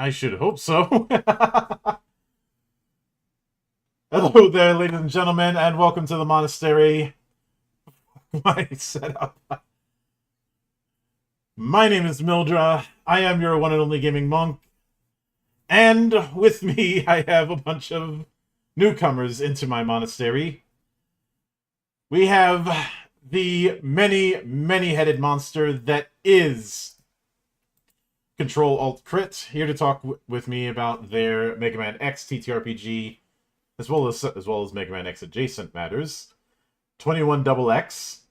I should hope so. Hello there, ladies and gentlemen, and welcome to the monastery. My setup. My name is Mildra. I am your one and only gaming monk. And with me, I have a bunch of newcomers into my monastery. We have the many-headed monster that is Cntrl-Alt-Crit, here to talk with me about their Megaman X TTRPG, as well as Megaman X adjacent matters. 21XX.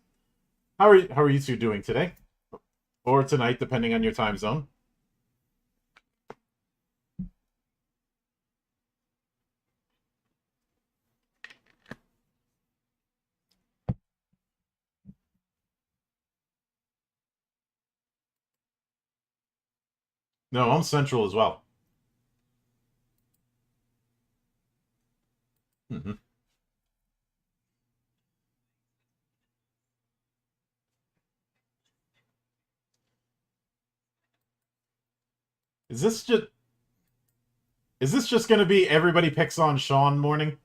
How are you two doing today? Or tonight, depending on your time zone. No, I'm Central as well. Mm-hmm. Is this just going to be everybody picks on Sean morning?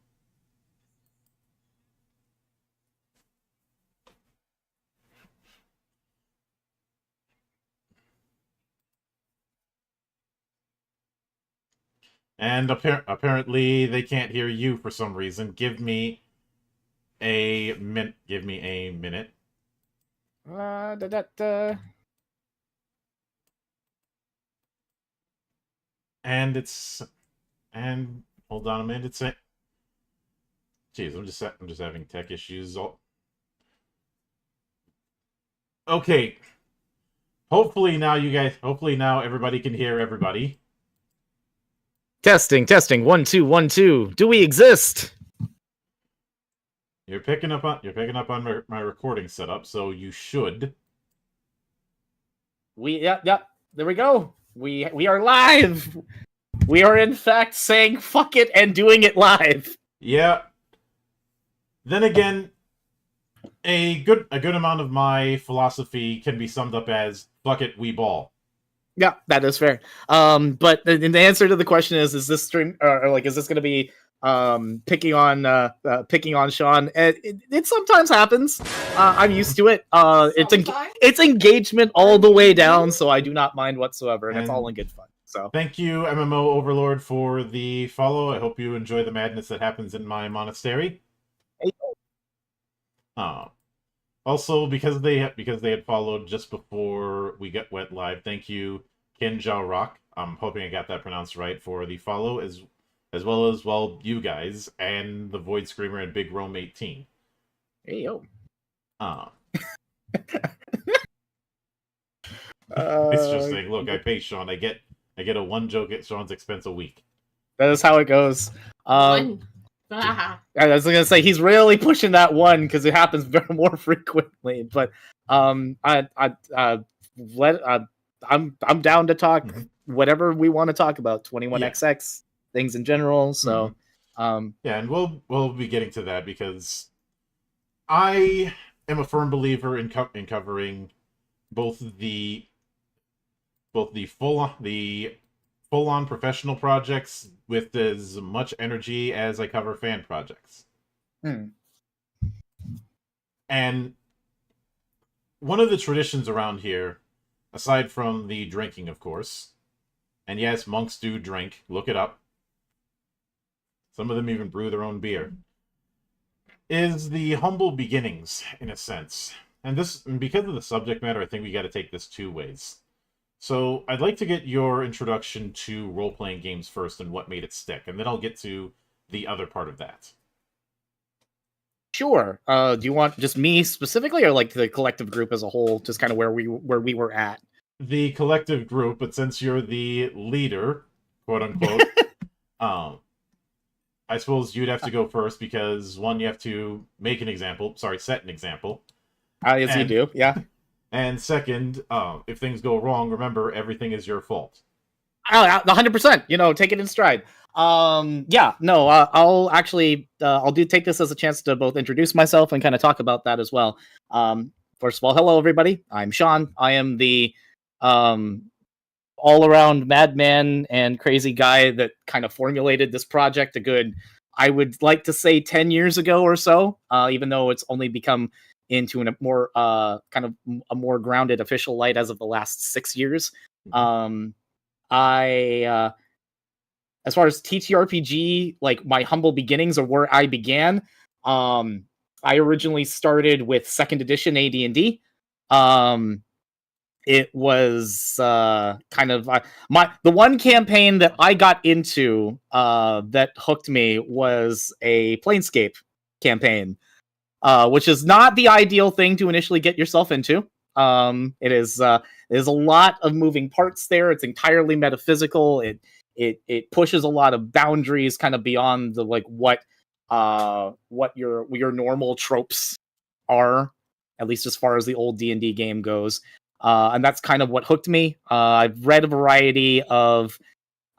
And apparently they can't hear you for some reason. Give me a minute. Give me a minute. And hold on a minute. It's jeez, I'm just having tech issues. Okay. Hopefully now everybody can hear everybody. Testing. 1 2 1 2. Do we exist? You're picking up on my recording setup, so you should. Yep. There we go. We are live. We are in fact saying fuck it and doing it live. Yeah. Then again, a good amount of my philosophy can be summed up as fuck it, we ball. Yeah, that is fair. But the answer to the question is this stream is this going to be picking on Sean? It sometimes happens. I'm used to it. It's engagement all the way down, so I do not mind whatsoever, and it's all in good fun. So thank you, MMO Overlord, for the follow. I hope you enjoy the madness that happens in my monastery. Hey. Also, because they had followed just before we went live, thank you, Kinja Rock. I'm hoping I got that pronounced right for the follow, as well as you guys and the Void Screamer and Big Rome 18. Hey yo. It's just like, look, I pay Sean. I get a one joke at Sean's expense a week. That is how it goes. I was gonna say he's really pushing that one because it happens more frequently. But I'm down to talk whatever we want to talk about. 21XX things in general. So yeah, and we'll be getting to that because I am a firm believer in covering both the full-on professional projects with as much energy as I cover fan projects. And one of the traditions around here, aside from the drinking, of course, and yes, monks do drink, look it up. Some of them even brew their own beer, is the humble beginnings, in a sense. And because of the subject matter, I think we got to take this two ways. So I'd like to get your introduction to role-playing games first and what made it stick, and then I'll get to the other part of that. Sure. Do you want just me specifically, or like the collective group as a whole, just kind of where we were at? The collective group, but since you're the leader, quote unquote, I suppose you'd have to go first because one, you have to set an example. Yes, you do. Yeah. And second, if things go wrong, remember, everything is your fault. 100%. Take it in stride. I'll actually, take this as a chance to both introduce myself and kind of talk about that as well. First of all, hello, everybody. I'm Sean. I am the all-around madman and crazy guy that kind of formulated this project a good, I would like to say, 10 years ago or so, even though it's only become into a more kind of a more grounded official light as of the last 6 years. I as far as TTRPG, like my humble beginnings or where I began, I originally started with 2nd edition AD&D. It was kind of the one campaign that I got into that hooked me was a Planescape campaign, which is not the ideal thing to initially get yourself into. It is there's a lot of moving parts there. It's entirely metaphysical. It pushes a lot of boundaries, kind of beyond the like what your normal tropes are, at least as far as the old D&D game goes. And that's kind of what hooked me. I've read a variety of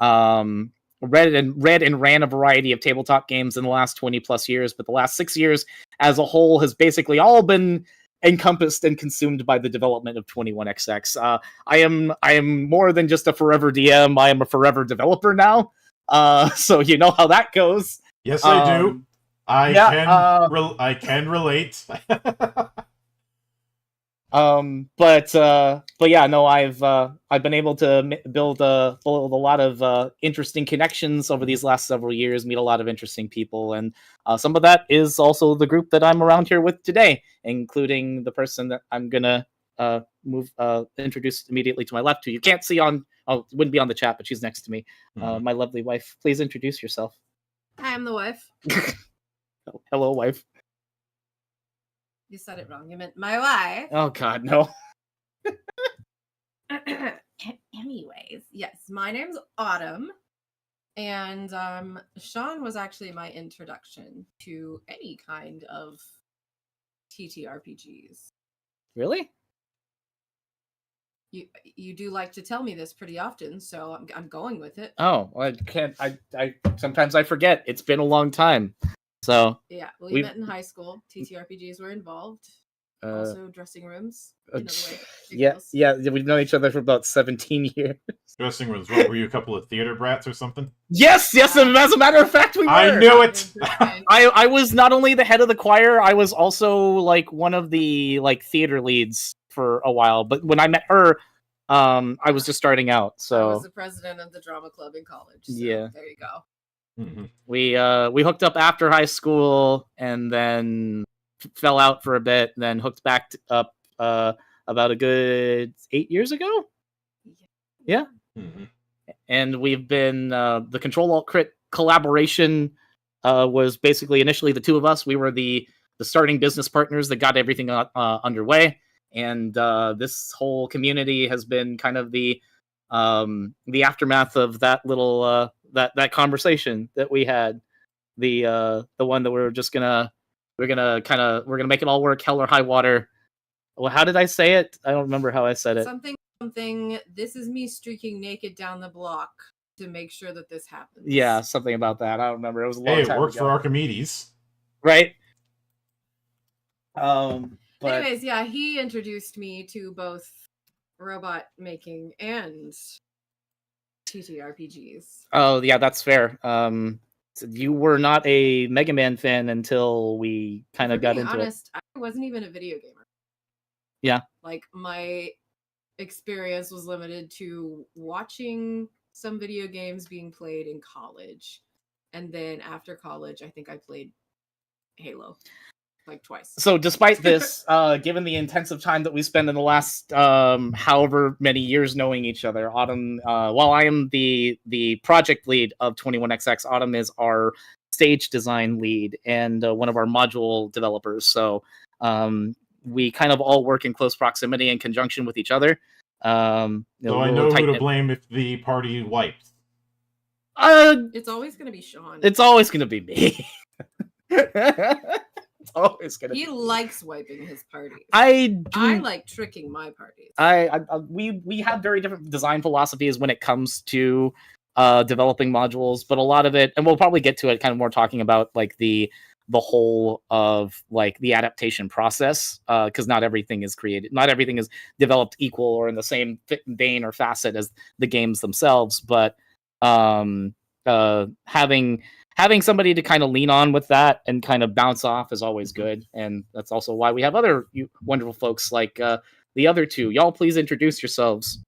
read and ran a variety of tabletop games in the last 20 plus years, but the last 6 years as a whole has basically all been encompassed and consumed by the development of 21XX. I am more than just a forever DM. I am a forever developer now. So you know how that goes. Yes, I do. I can relate. But yeah, no, I've been able to build a lot of interesting connections over these last several years, meet a lot of interesting people, and some of that is also the group that I'm around here with today, including the person that I'm gonna introduce immediately to my left, who you can't see on, wouldn't be on the chat, but she's next to me. My lovely wife. Please introduce yourself. I am the wife. Hello, wife. You said it wrong. You meant my wife. Oh God, no. Anyways, yes, my name's Autumn, and Sean was actually my introduction to any kind of TTRPGs. Really? You do like to tell me this pretty often, so I'm going with it. Oh, well, I can't. I sometimes I forget. It's been a long time. So yeah, well, we met in high school. TTRPGs were involved. Also, dressing rooms. Yeah, we've known each other for about 17 years. Dressing rooms. What, were you a couple of theater brats or something? Yes, and as a matter of fact, we were. I knew it. I was not only the head of the choir, I was also like one of the like theater leads for a while. But when I met her, I was just starting out. So I was the president of the drama club in college. So yeah, there you go. Mm-hmm. We hooked up after high school and then fell out for a bit, then hooked back up about a good 8 years ago. Yeah. Mm-hmm. And we've been the Cntrl-Alt-Crit collaboration was basically initially the two of us. We were the starting business partners that got everything underway, and this whole community has been kind of the aftermath of that little that conversation that we had, the one that we're gonna make it all work, hell or high water. Well, how did I say it? I don't remember how I said it. Something. This is me streaking naked down the block to make sure that this happens. Yeah, something about that. I don't remember. It was a long time ago. Hey, it worked for Archimedes, right? But anyways, yeah, he introduced me to both robot making and TTRPGs. Oh, yeah, that's fair. So you were not a Megaman fan until we kind of got into honest, it. I wasn't even a video gamer. Yeah. Like, my experience was limited to watching some video games being played in college. And then after college, I think I played Halo. Like twice. So despite this, given the intensive time that we spent in the last however many years knowing each other, Autumn, while I am the project lead of 21XX, Autumn is our stage design lead and one of our module developers. So we kind of all work in close proximity in conjunction with each other. So I know who to blame if the party wipes. It's always going to be Sean. It's always going to be me. Always gonna. He likes wiping his parties. I like tricking my parties. We have very different design philosophies when it comes to developing modules, but a lot of it, and we'll probably get to it kind of more talking about like the the whole of like the adaptation process, because not everything is developed equal or in the same vein or facet as the games themselves. But having somebody to kind of lean on with that and kind of bounce off is always good, and that's also why we have other wonderful folks like the other two. Y'all, please introduce yourselves.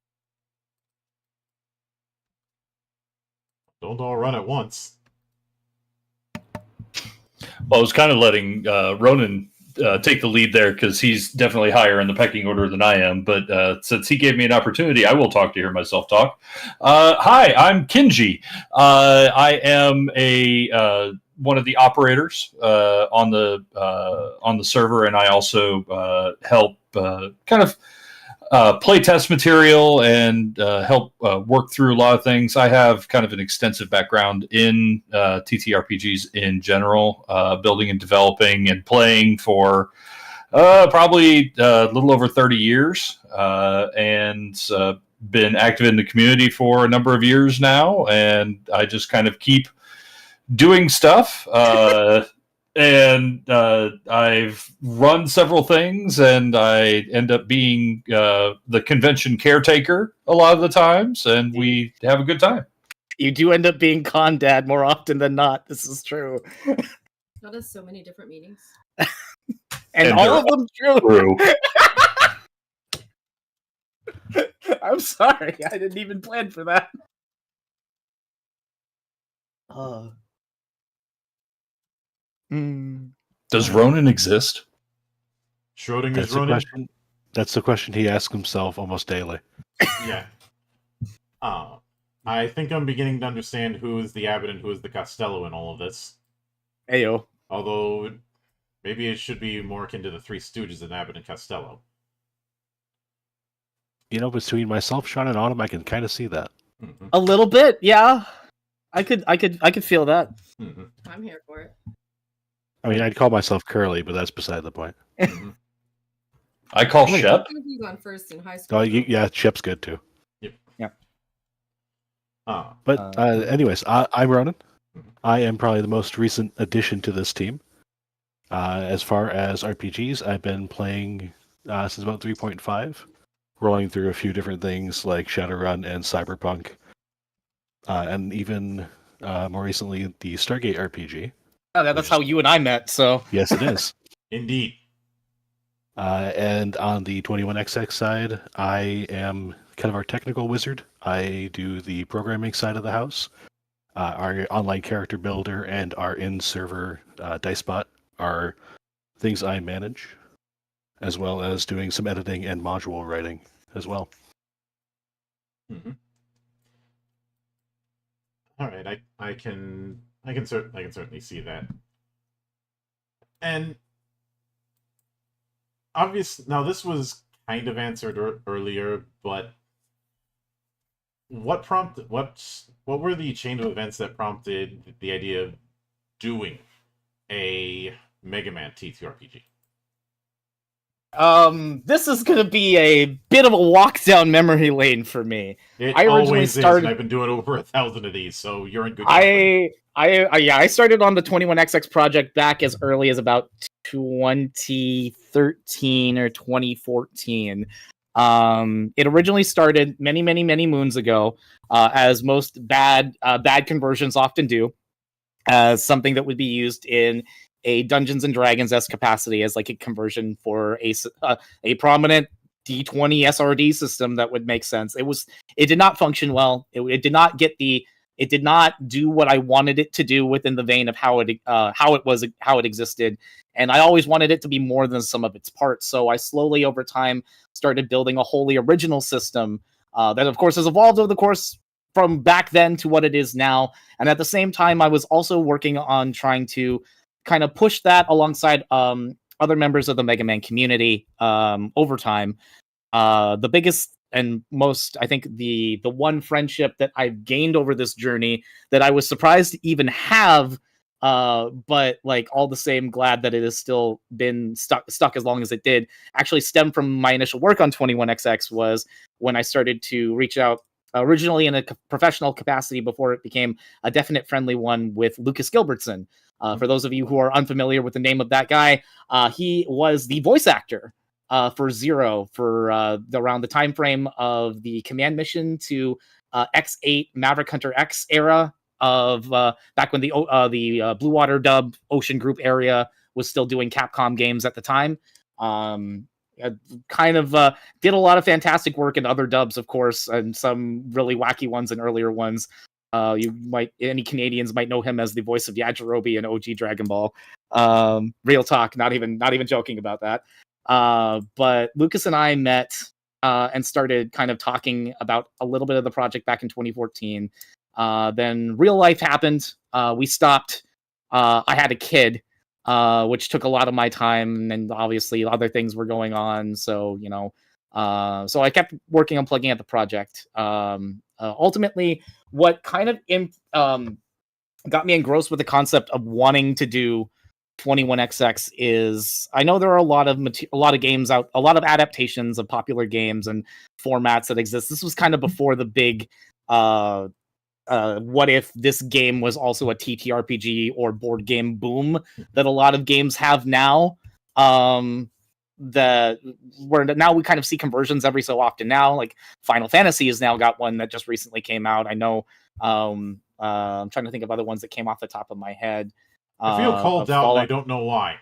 Don't all run at once. Well, I was kind of letting Ronan take the lead there because he's definitely higher in the pecking order than I am. But since he gave me an opportunity, I will talk to hear myself talk. Hi, I'm Kinji. I am one of the operators on the server, and I also help kind of play test material and help work through a lot of things. I have kind of an extensive background in TTRPGs in general, building and developing and playing for probably a little over 30 years, and been active in the community for a number of years now. And I just kind of keep doing stuff. And I've run several things, and I end up being the convention caretaker a lot of the times, and we have a good time. You do end up being con dad more often than not. This is true. That has so many different meanings. and all of them true. I'm sorry. I didn't even plan for that. Does Ronan exist? Schrodinger's Ronan? That's the question he asks himself almost daily. Yeah. I think I'm beginning to understand who is the Abbot and who is the Costello in all of this. Ayo. Although, maybe it should be more akin to the Three Stooges than Abbott and Costello. You know, between myself, Sean, and Autumn, I can kind of see that. Mm-hmm. A little bit, yeah. I could feel that. Mm-hmm. I'm here for it. I mean, I'd call myself Curly, but that's beside the point. Mm-hmm. I call Shep. You gone first in high school. Oh, yeah, Shep's good too. Yep. Yeah. But anyways, I'm Ronan. Mm-hmm. I am probably the most recent addition to this team. As far as RPGs, I've been playing since about 3.5, rolling through a few different things like Shadowrun and Cyberpunk, and even more recently the Stargate RPG. Oh, that's how you and I met, so... Yes, it is. Indeed. And on the 21XX side, I am kind of our technical wizard. I do the programming side of the house. Our online character builder and our in-server DiceBot are things I manage, as well as doing some editing and module writing as well. Mm-hmm. All right, I can certainly see that. And obviously, now this was kind of answered earlier, but what were the chain of events that prompted the idea of doing a Megaman TTRPG? This is gonna be a bit of a walk down memory lane for me. It I originally always started. is, and I've been doing over 1,000 of these, so you're in good company. I started on the 21XX project back as early as about 2013 or 2014. It originally started many moons ago, as most bad conversions often do, as something that would be used in a Dungeons and Dragons-esque capacity as like a conversion for a prominent D20 SRD system that would make sense. It did not function well. It did not do what I wanted it to do within the vein of how it existed. And I always wanted it to be more than some of its parts. So I slowly over time started building a wholly original system that of course has evolved over the course from back then to what it is now. And at the same time, I was also working on trying to kind of push that alongside other members of the Mega Man community over time. The biggest and most, I think, the one friendship that I've gained over this journey that I was surprised to even have, but like all the same glad that it has still been stuck as long as it did, actually stemmed from my initial work on 21XX was when I started to reach out originally in a professional capacity before it became a definite friendly one with Lucas Gilbertson. For those of you who are unfamiliar with the name of that guy, he was the voice actor for Zero for around the time frame of the command mission to X8 Maverick Hunter X era of back when the Blue Water Dub Ocean Group area was still doing Capcom games at the time. Kind of did a lot of fantastic work in other dubs, of course, and some really wacky ones and earlier ones. Any Canadians might know him as the voice of Yajirobe in OG Dragon Ball. Real talk, not even joking about that. But Lucas and I met and started kind of talking about a little bit of the project back in 2014. Then real life happened. We stopped. I had a kid, which took a lot of my time, and obviously other things were going on. So, so I kept working on plugging at the project. Ultimately, what kind of got me engrossed with the concept of wanting to do 21XX is I know there are a lot of games out, a lot of adaptations of popular games and formats that exist. This was kind of before the big what if this game was also a TTRPG or board game boom that a lot of games have now. Where now we kind of see conversions every so often now. Like Final Fantasy has now got one that just recently came out. I know. I'm trying to think of other ones that came off the top of my head. I feel called out, and I don't know why.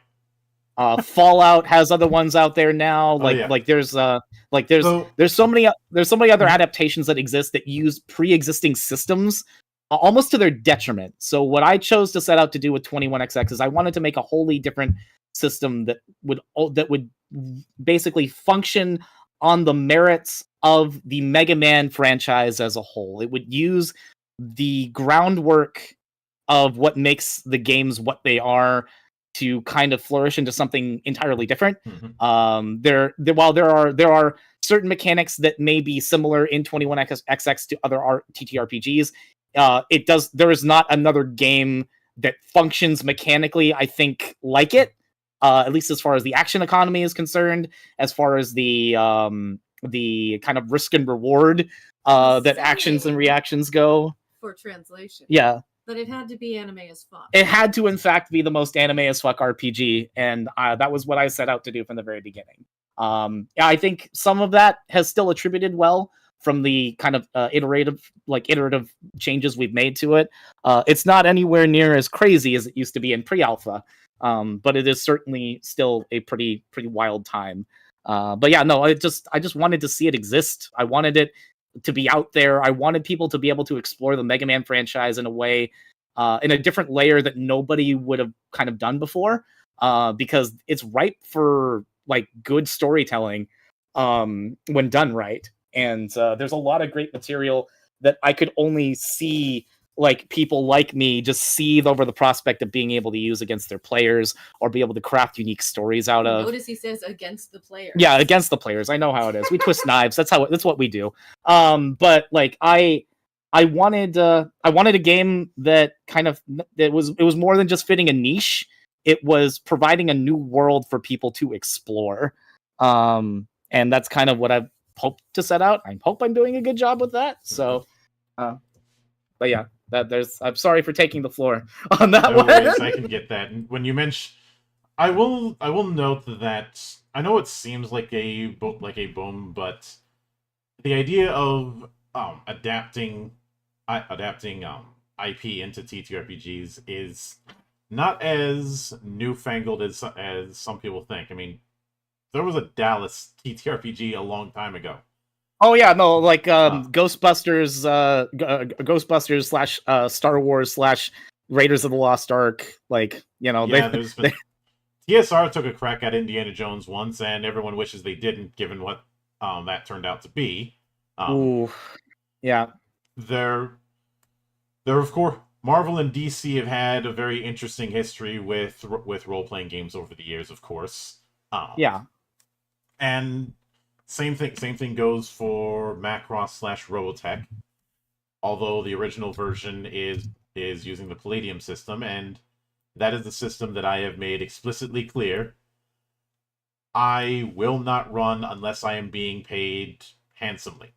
Fallout has other ones out there now. There's so many other adaptations that exist that use pre-existing systems almost to their detriment. So what I chose to set out to do with 21XX is I wanted to make a wholly different system that would basically function on the merits of the Mega Man franchise as a whole. It would use the groundwork of what makes the games what they are to kind of flourish into something entirely different. Mm-hmm. While there are certain mechanics that may be similar in 21XX to other TTRPGs, there is not another game that functions mechanically, I think, like it. At least as far as the action economy is concerned, as far as the kind of risk and reward that actions and reactions go. For translation. Yeah. But it had to be anime as fuck. It had to, in fact, be the most anime as fuck RPG, and that was what I set out to do from the very beginning. I think some of that has still attributed well from the kind of iterative changes we've made to it. It's not anywhere near as crazy as it used to be in pre-alpha, but it is certainly still a pretty wild time. But yeah, no, I just wanted to see it exist. I wanted it to be out there. I wanted people to be able to explore the Mega Man franchise in a way, in a different layer that nobody would have kind of done before, because it's ripe for like good storytelling when done right. And there's a lot of great material that I could only see like people like me just seethe over the prospect of being able to use against their players or be able to craft unique stories out of. Notice he says against the players. Yeah, against the players. I know how it is. We twist knives. That's what we do. But like I wanted a game that kind of it was more than just fitting a niche. It was providing a new world for people to explore. And that's kind of what I've hoped to set out. I hope I'm doing a good job with that. So but yeah. I'm sorry for taking the floor on that one. Worries, I can get that. And when you mention, I will note that I know it seems like a boom, but the idea of adapting IP into TTRPGs is not as newfangled as some people think. I mean, there was a Dallas TTRPG a long time ago. Oh yeah, no, like Ghostbusters / Star Wars / Raiders of the Lost Ark. Like, TSR took a crack at Indiana Jones once, and everyone wishes they didn't, given what that turned out to be. Yeah. There of course, Marvel and DC have had a very interesting history with role-playing games over the years, of course. Yeah. And same thing goes for Macross / Robotech. Although the original version is using the Palladium system, and that is the system that I have made explicitly clear I will not run unless I am being paid handsomely.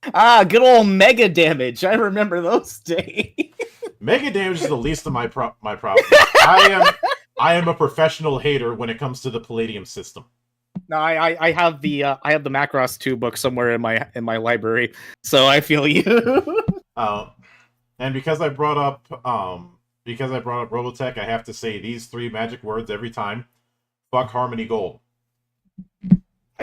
Good old Mega Damage. I remember those days. Mega damage is the least of my problem. I am a professional hater when it comes to the Palladium system. No, I have the Macross 2 book somewhere in my library, so I feel you. And because I brought up Robotech, I have to say these 3 magic words every time. Fuck Harmony Gold.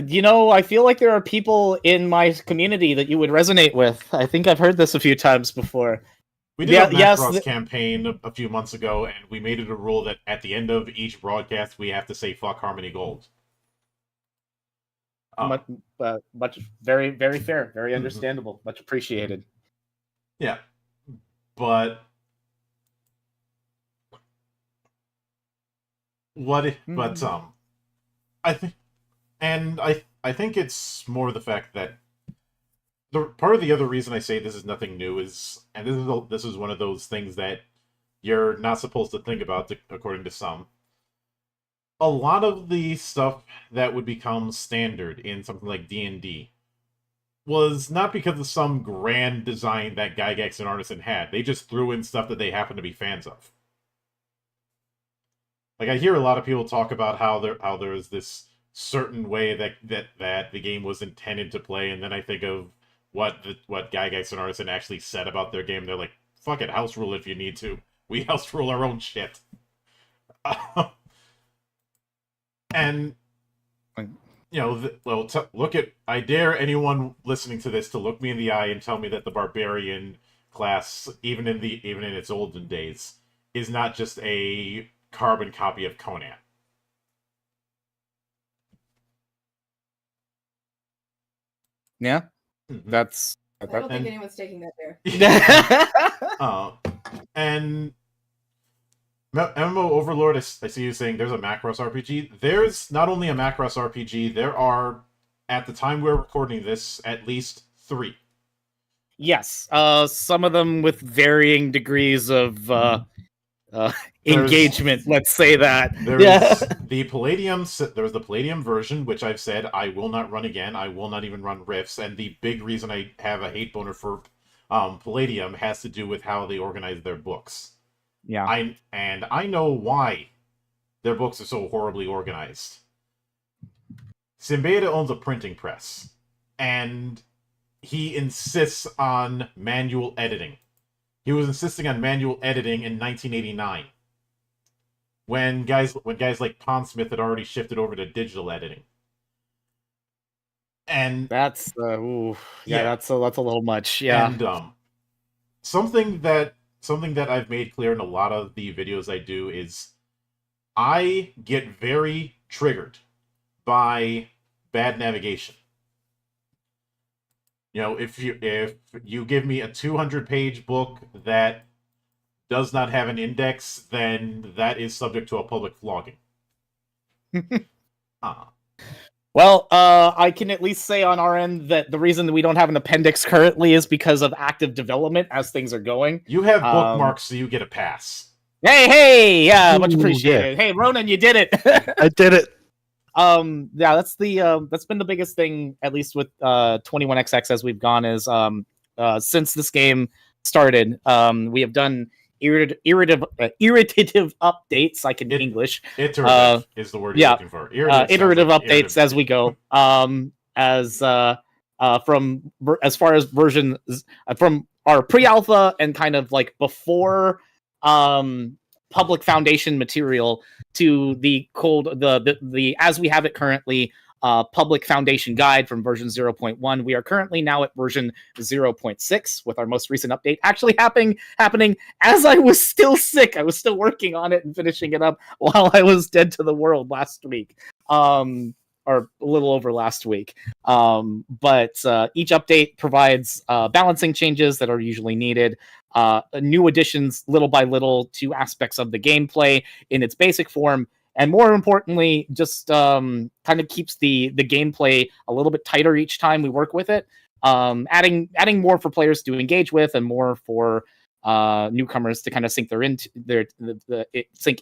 You know, I feel like there are people in my community that you would resonate with. I think I've heard this a few times before. We did a Macross campaign a few months ago, and we made it a rule that at the end of each broadcast, we have to say "fuck Harmony Gold." Much, very, very fair, very understandable, much appreciated. Yeah, but I think. And I think it's more the fact that part of the other reason I say this is nothing new is, and this is one of those things that you're not supposed to think about, according to some. A lot of the stuff that would become standard in something like D&D was not because of some grand design that Gygax and Artisan had. They just threw in stuff that they happen to be fans of. Like, I hear a lot of people talk about how there's this certain way that the game was intended to play, and then I think of what Gygax and Artisan actually said about their game. They're like, fuck it, house rule if you need to. We house rule our own shit. And, you know, look at... I dare anyone listening to this to look me in the eye and tell me that the Barbarian class, even in its olden days, is not just a carbon copy of Conan. Yeah, Mm-hmm. that's. I don't think anyone's taking that there. And MMO Overlord, I see you saying there's a Macross RPG. There's not only a Macross RPG, there are, at the time we're recording this, at least 3. Yes, some of them with varying degrees of engagement. Let's say that. There's the Palladium. There's the Palladium version, which I've said I will not run again. I will not even run Rifts. And the big reason I have a hate boner for Palladium has to do with how they organize their books. Yeah, I know why their books are so horribly organized. Simbeta owns a printing press, and he insists on manual editing. He was insisting on manual editing in 1989, when guys like Pondsmith had already shifted over to digital editing. And that's that's a little much. Yeah, and something that I've made clear in a lot of the videos I do is I get very triggered by bad navigation. You know, if you give me a 200-page book that does not have an index, then that is subject to a public flogging. Well, I can at least say on our end that the reason that we don't have an appendix currently is because of active development as things are going. You have bookmarks, so you get a pass. Hey, yeah, much Ooh, appreciated. yeah. Hey, Ronan, you did it. I did it. Yeah, that's been the biggest thing, at least with 21XX as we've gone, is since this game started, we have done irritative updates. I can English. Iterative is the word you're looking for. Iterative updates as we go. As far as versions from our pre-alpha and kind of like before public foundation material to the as we have it currently public foundation guide from version 0.1. We are currently now at version 0.6 with our most recent update actually happening as I was still sick. I was still working on it and finishing it up while I was dead to the world last week. Or a little over last week. But each update provides balancing changes that are usually needed, new additions little by little to aspects of the gameplay in its basic form, and more importantly, just kind of keeps the gameplay a little bit tighter each time we work with it, adding more for players to engage with and more for newcomers to kind of sink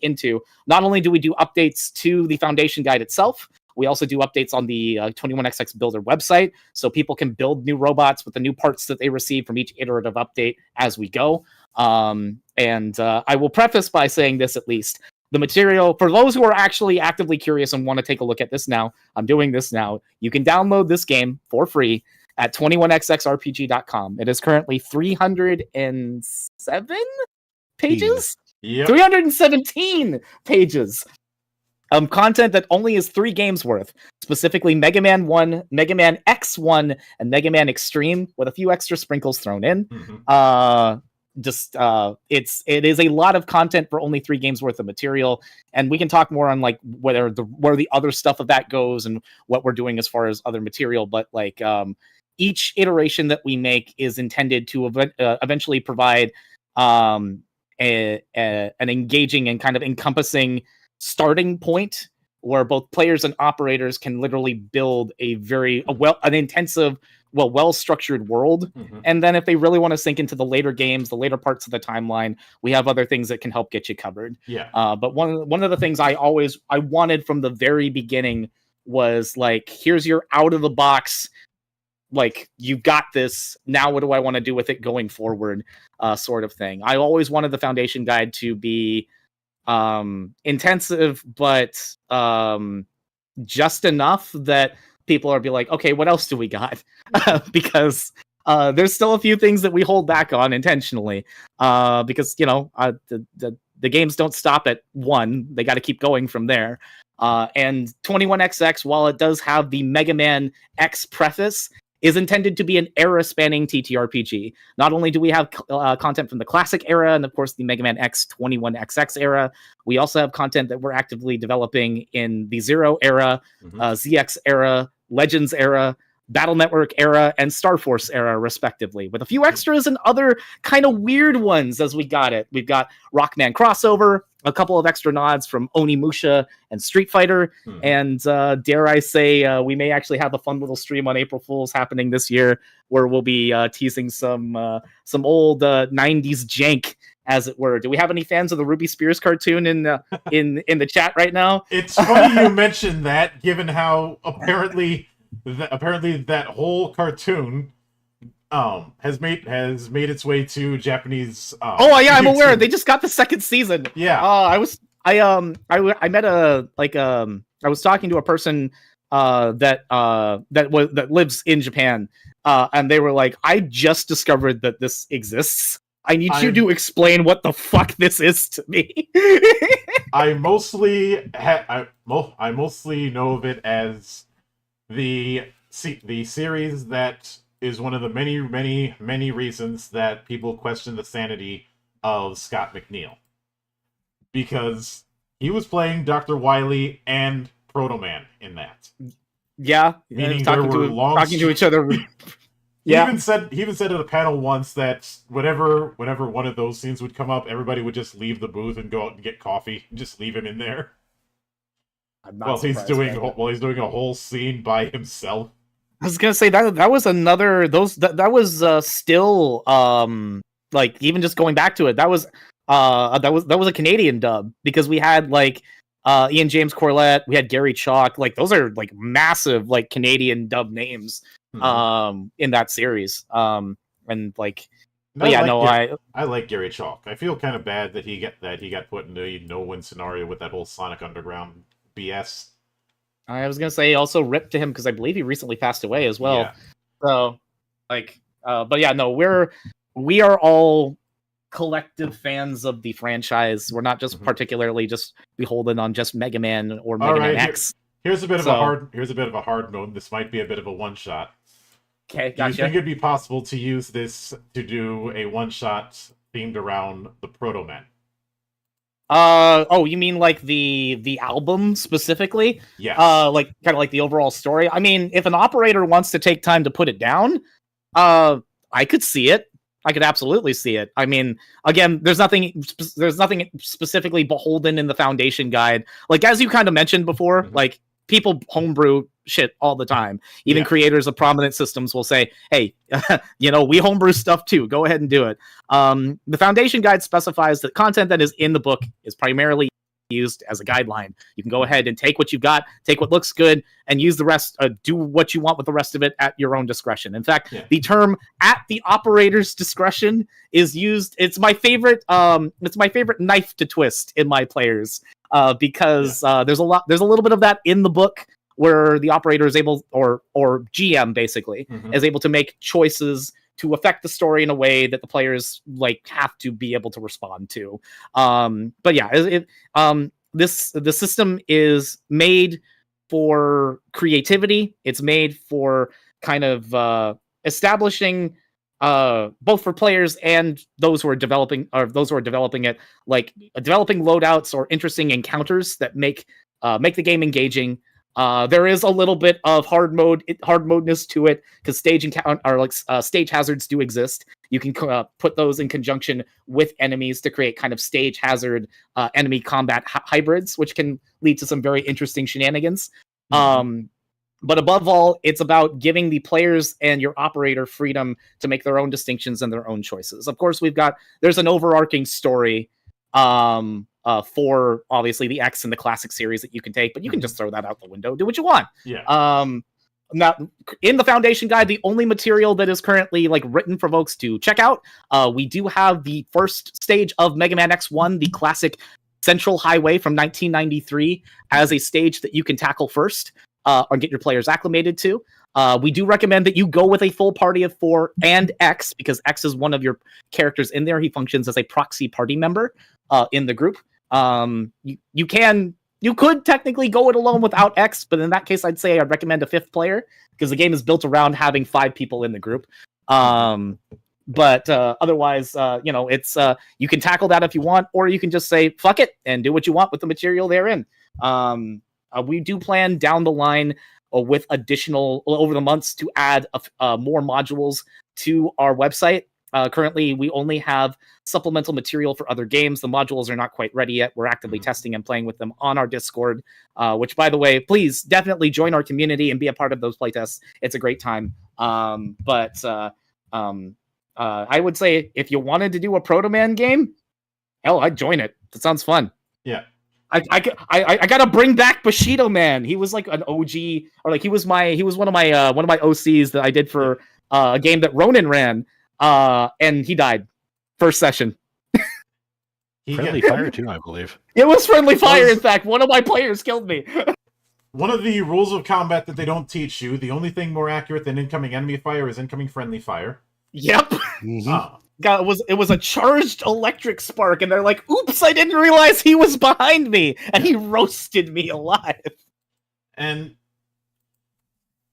into. Not only do we do updates to the foundation guide itself, We also do updates on the 21XX Builder website, so people can build new robots with the new parts that they receive from each iterative update as we go. And I will preface by saying this at least. The material, for those who are actually actively curious and want to take a look at this now, I'm doing this now. You can download this game for free at 21xxrpg.com. It is currently 307 pages? Yep. 317 pages. Content that only is 3 games worth, specifically Mega Man 1, Mega Man X1, and Mega Man Extreme, with a few extra sprinkles thrown in. Mhm. It is a lot of content for only 3 games worth of material, and we can talk more on like where the other stuff of that goes and what we're doing as far as other material. But like each iteration that we make is intended to eventually provide an engaging and kind of encompassing starting point where both players and operators can literally build an intensive, well-structured world. Mhm. And then if they really want to sink into the later games, the later parts of the timeline, we have other things that can help get you covered. Yeah. But one of the things I wanted from the very beginning was like, here's your out of the box, like, you got this, now what do I want to do with it going forward, sort of thing. I always wanted the Foundation Guide to be intensive, but just enough that people are be like, okay, what else do we got? Because there's still a few things that we hold back on intentionally, because the games don't stop at 1; they got to keep going from there. And 21XX, while it does have the Mega Man X preface, is intended to be an era-spanning TTRPG. Not only do we have content from the classic era and, of course, the Mega Man X 21XX era, we also have content that we're actively developing in the Zero era, ZX era, Legends era, Battle Network era, and Star Force era, respectively, with a few extras and other kind of weird ones as we got it. We've got Rockman crossover, a couple of extra nods from Onimusha and Street Fighter, and dare I say, we may actually have a fun little stream on April Fools happening this year, where we'll be teasing some old 90s jank, as it were. Do we have any fans of the Ruby Spears cartoon in the chat right now? It's funny you mentioned that, given how apparently that whole cartoon has made its way to Japanese. Oh yeah, I'm YouTube. aware. They just got the 2nd season. Yeah. I was talking to a person that lives in Japan, and they were like, I just discovered that this exists. I need you to explain what the fuck this is to me. I mostly know of it as the series that is one of the many reasons that people question the sanity of Scott McNeil, because he was playing Dr. Wily and Proto Man in that. Yeah, meaning talking to each other. Yeah, he even said at a panel once that whenever one of those scenes would come up, everybody would just leave the booth and go out and get coffee and just leave him in there. While he's doing a whole scene by himself. I was gonna say that was another that was still like, even just going back to it, that was a Canadian dub, because we had like Ian James Corlett, we had Gary Chalk, like those are like massive like Canadian dub names in that series, and like. I like Gary Chalk. I feel kind of bad that he got put in a no-win scenario with that whole Sonic Underground BS. I was gonna say also rip to him, because I believe he recently passed away as well. Yeah. So like, but yeah, no, we are all collective fans of the franchise. We're not just particularly just beholden on just Mega Man or Mega Man X. Here's a bit of a hard note. This might be a bit of a one-shot. Okay, Do gotcha. you think it'd be possible to use this to do a one-shot themed around the Proto Man? Oh, you mean like the album specifically? Yeah. Like kind of like the overall story. I mean, if an operator wants to take time to put it down, I could see it. I could absolutely see it. I mean, again, there's nothing specifically beholden in the Foundation Guide. Like, as you kind of mentioned before, like, people homebrew shit all the time. Even creators of prominent systems will say, hey, we homebrew stuff too. Go ahead and do it. The Foundation Guide specifies that content that is in the book is primarily used as a guideline. You can go ahead and take what you've got, take what looks good, and use the rest. Do what you want with the rest of it at your own discretion. In fact, the term "at the operator's discretion" is used. It's my favorite. It's my favorite knife to twist in my players, because there's a little bit of that in the book, where the operator is able, or GM basically, is able to make choices to affect the story in a way that the players have to be able to respond to. But yeah, the system is made for creativity. It's made for kind of establishing, both for players and those who are developing it, developing loadouts or interesting encounters that make the game engaging. There is a little bit of hard modeness to it, because stage hazards do exist. You can put those in conjunction with enemies to create kind of stage hazard enemy combat hybrids, which can lead to some very interesting shenanigans. But above all, it's about giving the players and your operator freedom to make their own distinctions and their own choices. Of course, there's an overarching story for obviously the X and the classic series that you can take, but you can just throw that out the window, do what you want. Now, in the Foundation Guide, the only material that is currently written for folks to check out, we do have the first stage of Mega Man X1, the classic Central Highway from 1993, as a stage that you can tackle first, or get your players acclimated to. We do recommend that you go with a full party of 4 and X, because X is one of your characters in there. He functions as a proxy party member in the group. You could technically go it alone without X, but in that case, I'd say I'd recommend a 5th player, because the game is built around having 5 people in the group. But otherwise, it's you can tackle that if you want, or you can just say fuck it and do what you want with the material therein. We do plan down the line with additional over the months to add more modules to our website. Currently, we only have supplemental material for other games. The modules are not quite ready yet. We're actively testing and playing with them on our Discord, which, by the way, please definitely join our community and be a part of those playtests. It's a great time. But I would say if you wanted to do a Proto Man game, hell, I'd join it. That sounds fun. Yeah. I gotta bring back Bushido Man. He was like an OG, or he was one of my OCs that I did for a game that Ronan ran. And he died first session. Friendly fire too, I believe. It was friendly fire. In fact, one of my players killed me. One of the rules of combat that they don't teach you: the only thing more accurate than incoming enemy fire is incoming friendly fire. Yep. God, it was a charged electric spark, and they're like, "Oops, I didn't realize he was behind me," and he roasted me alive. And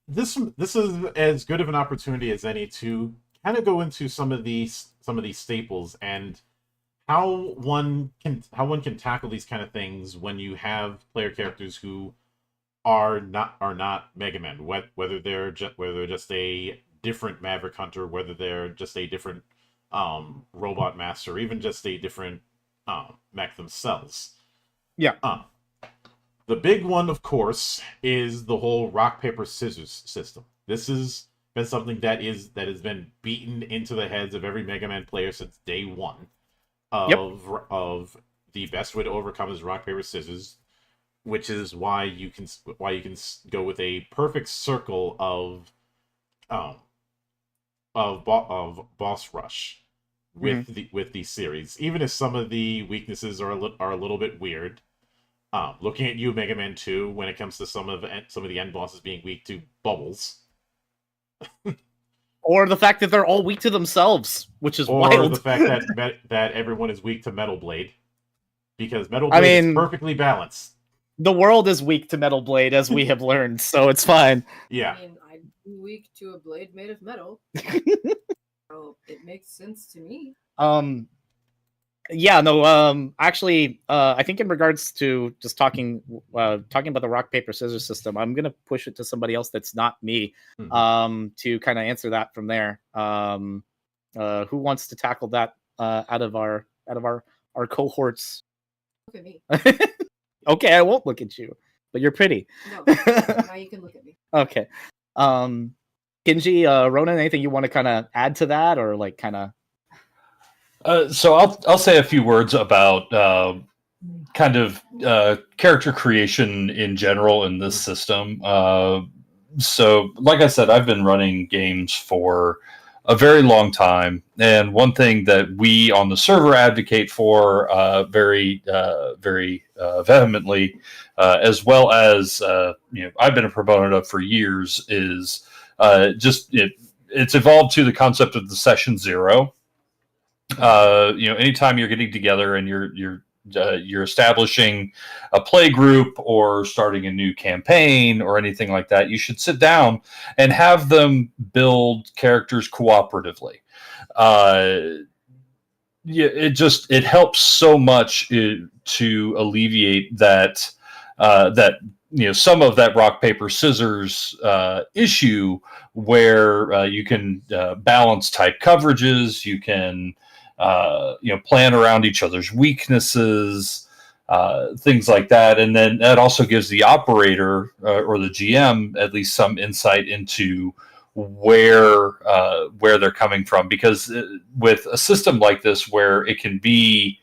this is as good of an opportunity as any to kind of go into some of these staples and how one can tackle these kind of things when you have player characters who are not Mega Man, whether they're just a different Maverick Hunter, whether they're just a different Robot Master, or even just a different mech themselves. Yeah. The big one, of course, is the whole rock paper scissors system. This has been something that has been beaten into the heads of every Mega Man player since day one. Of the best way to overcome is rock paper scissors, which is why you can go with a perfect circle of boss rush with the series, even if some of the weaknesses are a little bit weird. Looking at you, Mega Man 2, when it comes to some of the end bosses being weak to bubbles. Or the fact that they're all weak to themselves, which is wild. Or the fact that everyone is weak to Metal Blade. Because Metal Blade is perfectly balanced. The world is weak to Metal Blade, as we have learned, so it's fine. Yeah. I mean, I'm weak to a blade made of metal. So it makes sense to me. Actually, I think in regards to just talking about the rock paper scissors system, I'm gonna push it to somebody else that's not me, to kind of answer that from there. Who wants to tackle that out of our cohorts? Look at me. Okay, I won't look at you, but you're pretty. No, now you can look at me. Okay. Kinji, Ronan, anything you want to kind of add to that, or kind of? So I'll say a few words about kind of character creation in general in this system. So, like I said, I've been running games for a very long time, and one thing that we on the server advocate for very vehemently, as well as I've been a proponent of for years, is it's evolved to the concept of the session zero. Anytime you're getting together and you're establishing a play group or starting a new campaign or anything like that, you should sit down and have them build characters cooperatively. It helps so much to alleviate that some of that rock paper scissors issue where you can balance type coverages, you can plan around each other's weaknesses, things like that. And then that also gives the operator or the GM at least some insight into where they're coming from. Because with a system like this, where it can be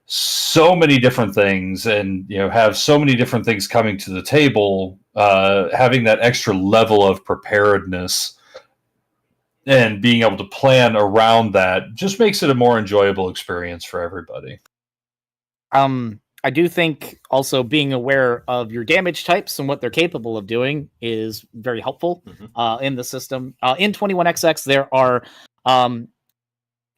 so many different things and have so many different things coming to the table, having that extra level of preparedness and being able to plan around that just makes it a more enjoyable experience for everybody. I do think also being aware of your damage types and what they're capable of doing is very helpful in the system. In 21XX, there are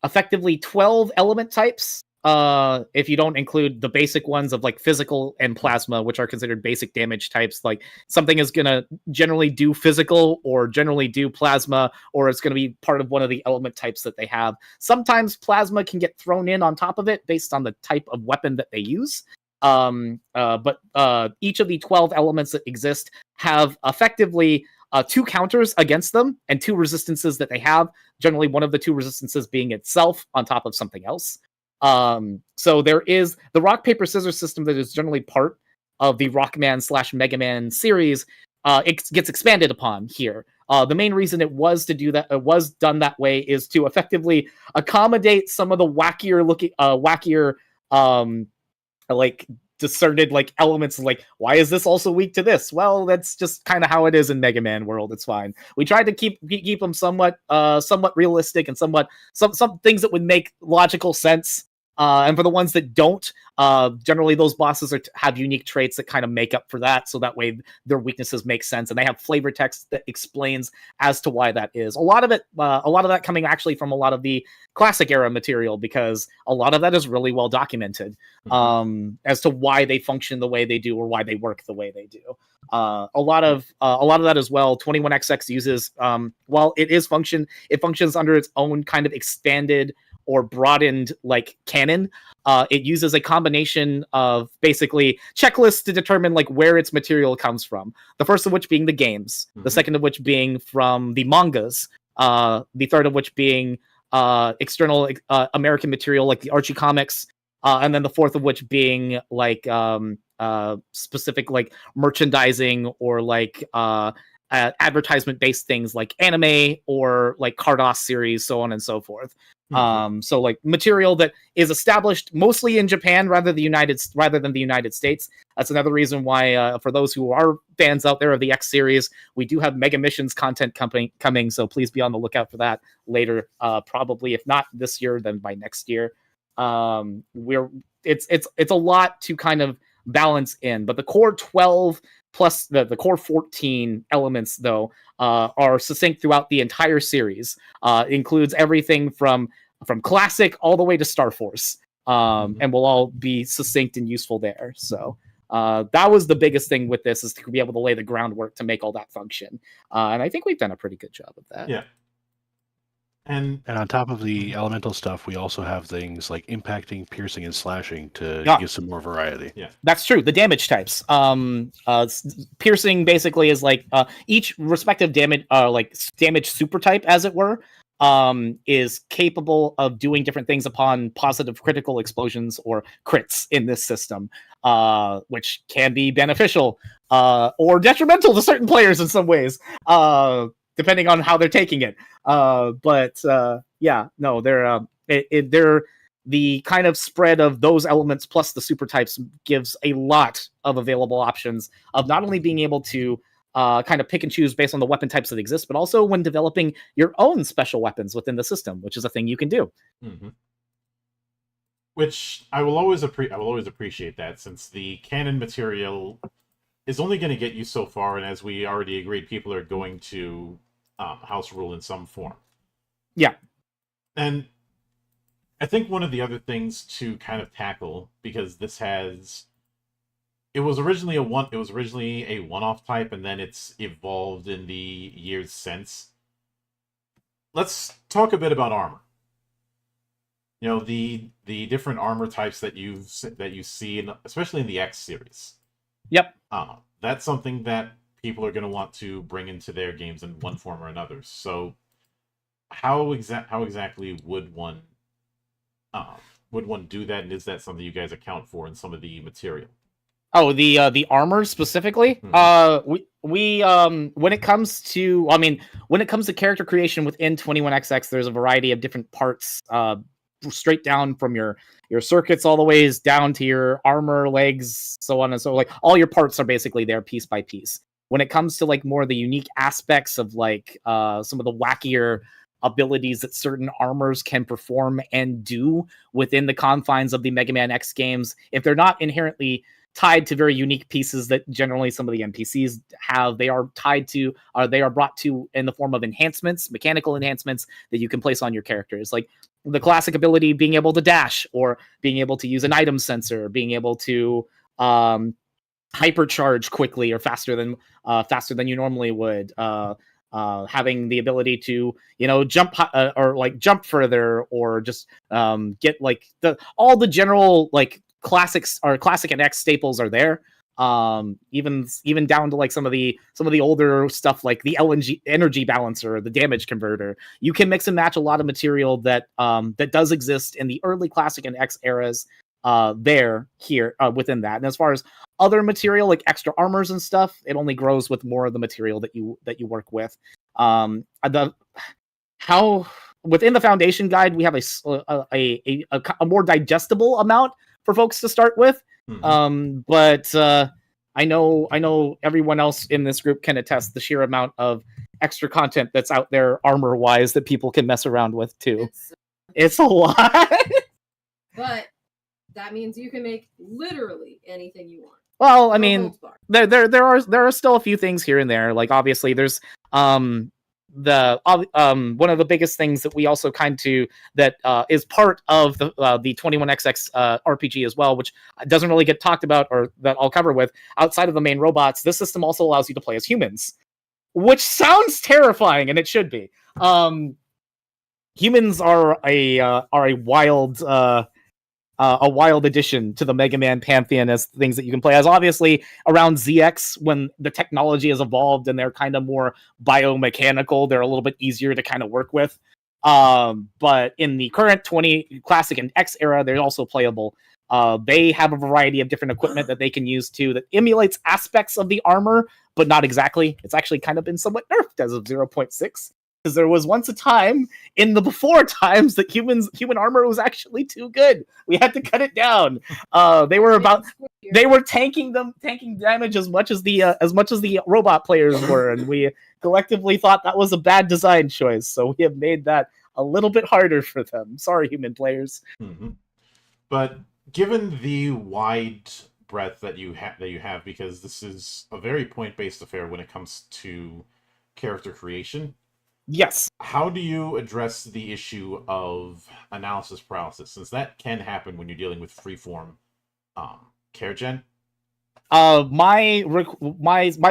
effectively 12 element types. If you don't include the basic ones of like physical and plasma, which are considered basic damage types, like something is going to generally do physical or generally do plasma, or it's going to be part of one of the element types that they have. Sometimes plasma can get thrown in on top of it based on the type of weapon that they use. But each of the 12 elements that exist have effectively 2 counters against them and 2 resistances that they have. Generally, one of the 2 resistances being itself on top of something else. So there is the rock paper scissors system that is generally part of the Rockman / Megaman series. It gets expanded upon here. The main reason it was to do that, it was done that way, is to effectively accommodate some of the wackier like discerned like elements. Like, why is this also weak to this? Well, that's just kind of how it is in Mega Man world. It's fine. We tried to keep them somewhat realistic and some things that would make logical sense. And for the ones that don't, generally those bosses have unique traits that kind of make up for that, so that way their weaknesses make sense, and they have flavor text that explains as to why that is. A lot of that coming actually from a lot of the classic era material, because a lot of that is really well documented as to why they function the way they do or why they work the way they do. A lot of that as well. 21XX uses while it functions under its own kind of expanded or broadened like canon. It uses a combination of basically checklists to determine like where its material comes from. The first of which being the games, the second of which being from the mangas, the third of which being external American material like the Archie comics, and then the fourth of which being like specific like merchandising or like advertisement based things like anime or like Cardos series, so on and so forth. So like material that is established mostly in Japan rather than the United States. That's another reason why for those who are fans out there of the X series, we do have Mega Missions content coming, so please be on the lookout for that later, probably if not this year then by next year. It's a lot to kind of balance in, but the core 12 plus the core 14 elements though are succinct throughout the entire series. Includes everything from classic all the way to Star Force, and will all be succinct and useful there. So that was the biggest thing with this, is to be able to lay the groundwork to make all that function, and I think we've done a pretty good job of that. Yeah. And on top of the elemental stuff, we also have things like impacting, piercing, and slashing to give some more variety. Yeah, that's true. The damage types. Piercing basically is like each respective damage super type, as it were, is capable of doing different things upon positive critical explosions or crits in this system, which can be beneficial or detrimental to certain players in some ways, depending on how they're taking it. They're the kind of spread of those elements plus the super types gives a lot of available options of not only being able to kind of pick and choose based on the weapon types that exist, but also when developing your own special weapons within the system, which is a thing you can do. Mm-hmm. Which I will always appreciate that, since the canon material is only going to get you so far, and as we already agreed, people are going to house rule in some form. Yeah. And I think one of the other things to kind of tackle, because it was originally a one-off type, and then it's evolved in the years since. Let's talk a bit about armor. You know, the different armor types that you see, especially in the X series. Yep. That's something that people are going to want to bring into their games in one form or another. So, how exactly would one do that, and is that something you guys account for in some of the material? Oh, the armor specifically. Mm-hmm. We when it comes to character creation within 21XX, there's a variety of different parts, straight down from your circuits all the ways down to your armor, legs, so on and so, like all your parts are basically there piece by piece. When it comes to like more of the unique aspects of like some of the wackier abilities that certain armors can perform and do within the confines of the Mega Man X games, if they're not inherently tied to very unique pieces that generally some of the NPCs have, they are tied to, or they are brought to in the form of enhancements, mechanical enhancements that you can place on your characters. Like the classic ability being able to dash, or being able to use an item sensor, being able to hypercharge quickly or faster than you normally would. Having the ability to, jump or like jump further, or just get like all the general like classics or classic and X staples are there. Even down to like some of the older stuff like the energy balancer, the damage converter. You can mix and match a lot of material that does exist in the early classic and X eras within that. And as far as other material like extra armors and stuff, it only grows with more of the material that you work with. Within the Foundation Guide, we have a more digestible amount for folks to start with. Mm-hmm. But I know everyone else in this group can attest the sheer amount of extra content that's out there armor wise that people can mess around with too. It's a lot. But that means you can make literally anything you want. Well, I mean, there are still a few things here and there. Like obviously, there's one of the biggest things that we also is part of the 21XX RPG as well, which doesn't really get talked about, or that I'll cover with outside of the main robots. This system also allows you to play as humans, which sounds terrifying, and it should be. Humans are a wild addition to the Mega Man pantheon as things that you can play as. Obviously, around ZX, when the technology has evolved and they're kind of more biomechanical, they're a little bit easier to kind of work with. But in the current 20 Classic and X era, they're also playable. They have a variety of different equipment that they can use too that emulates aspects of the armor, but not exactly. It's actually kind of been somewhat nerfed as of 0.6. Because there was once a time in the before times that human armor was actually too good. We had to cut it down. They were tanking damage as much as the robot players were, and we collectively thought that was a bad design choice. So we have made that a little bit harder for them. Sorry, human players. Mm-hmm. But given the wide breadth that you have, because this is a very point-based affair when it comes to character creation. Yes. How do you address the issue of analysis paralysis, since that can happen when you're dealing with freeform care gen? My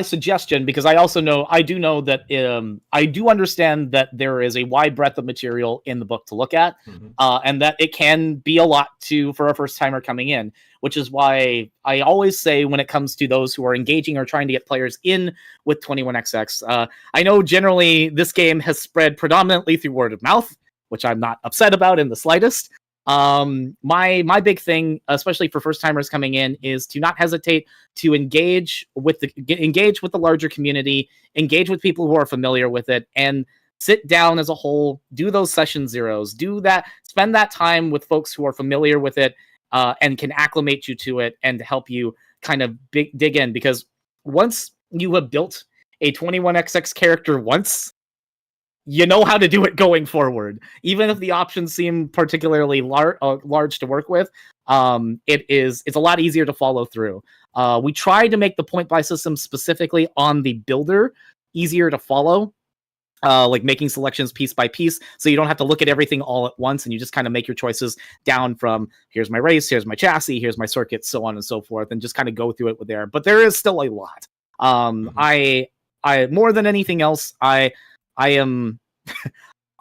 suggestion, because I do know that I do understand that there is a wide breadth of material in the book to look at, mm-hmm. And that it can be a lot for a first timer coming in, which is why I always say when it comes to those who are engaging or trying to get players in with 21XX, I know generally this game has spread predominantly through word of mouth, which I'm not upset about in the slightest. My big thing, especially for first timers coming in, is to not hesitate to engage with the larger community, engage with people who are familiar with it, and sit down as a whole, do those session zeros, do that, spend that time with folks who are familiar with it and can acclimate you to it and help you kind of dig in, because once you have built a 21XX character once, you know how to do it going forward. Even if the options seem particularly large to work with, it's a lot easier to follow through. We tried to make the point buy system specifically on the builder easier to follow, like making selections piece by piece, so you don't have to look at everything all at once, and you just kind of make your choices down from here's my race, here's my chassis, here's my circuit, so on and so forth, and just kind of go through it with there. But there is still a lot. I more than anything else, I am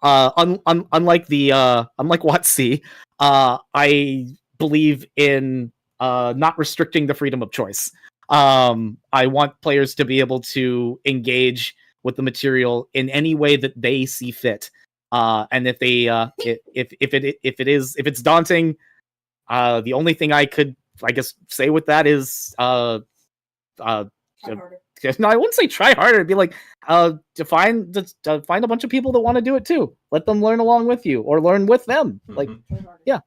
unlike Watsi, I believe in not restricting the freedom of choice. I want players to be able to engage with the material in any way that they see fit. And if they if it's daunting, the only thing I could, I guess, say with that is Try harder. no, I wouldn't say try harder. It'd be like to find a bunch of people that want to do it too. Let them learn along with you, or learn with them. Like, Try harder. yeah.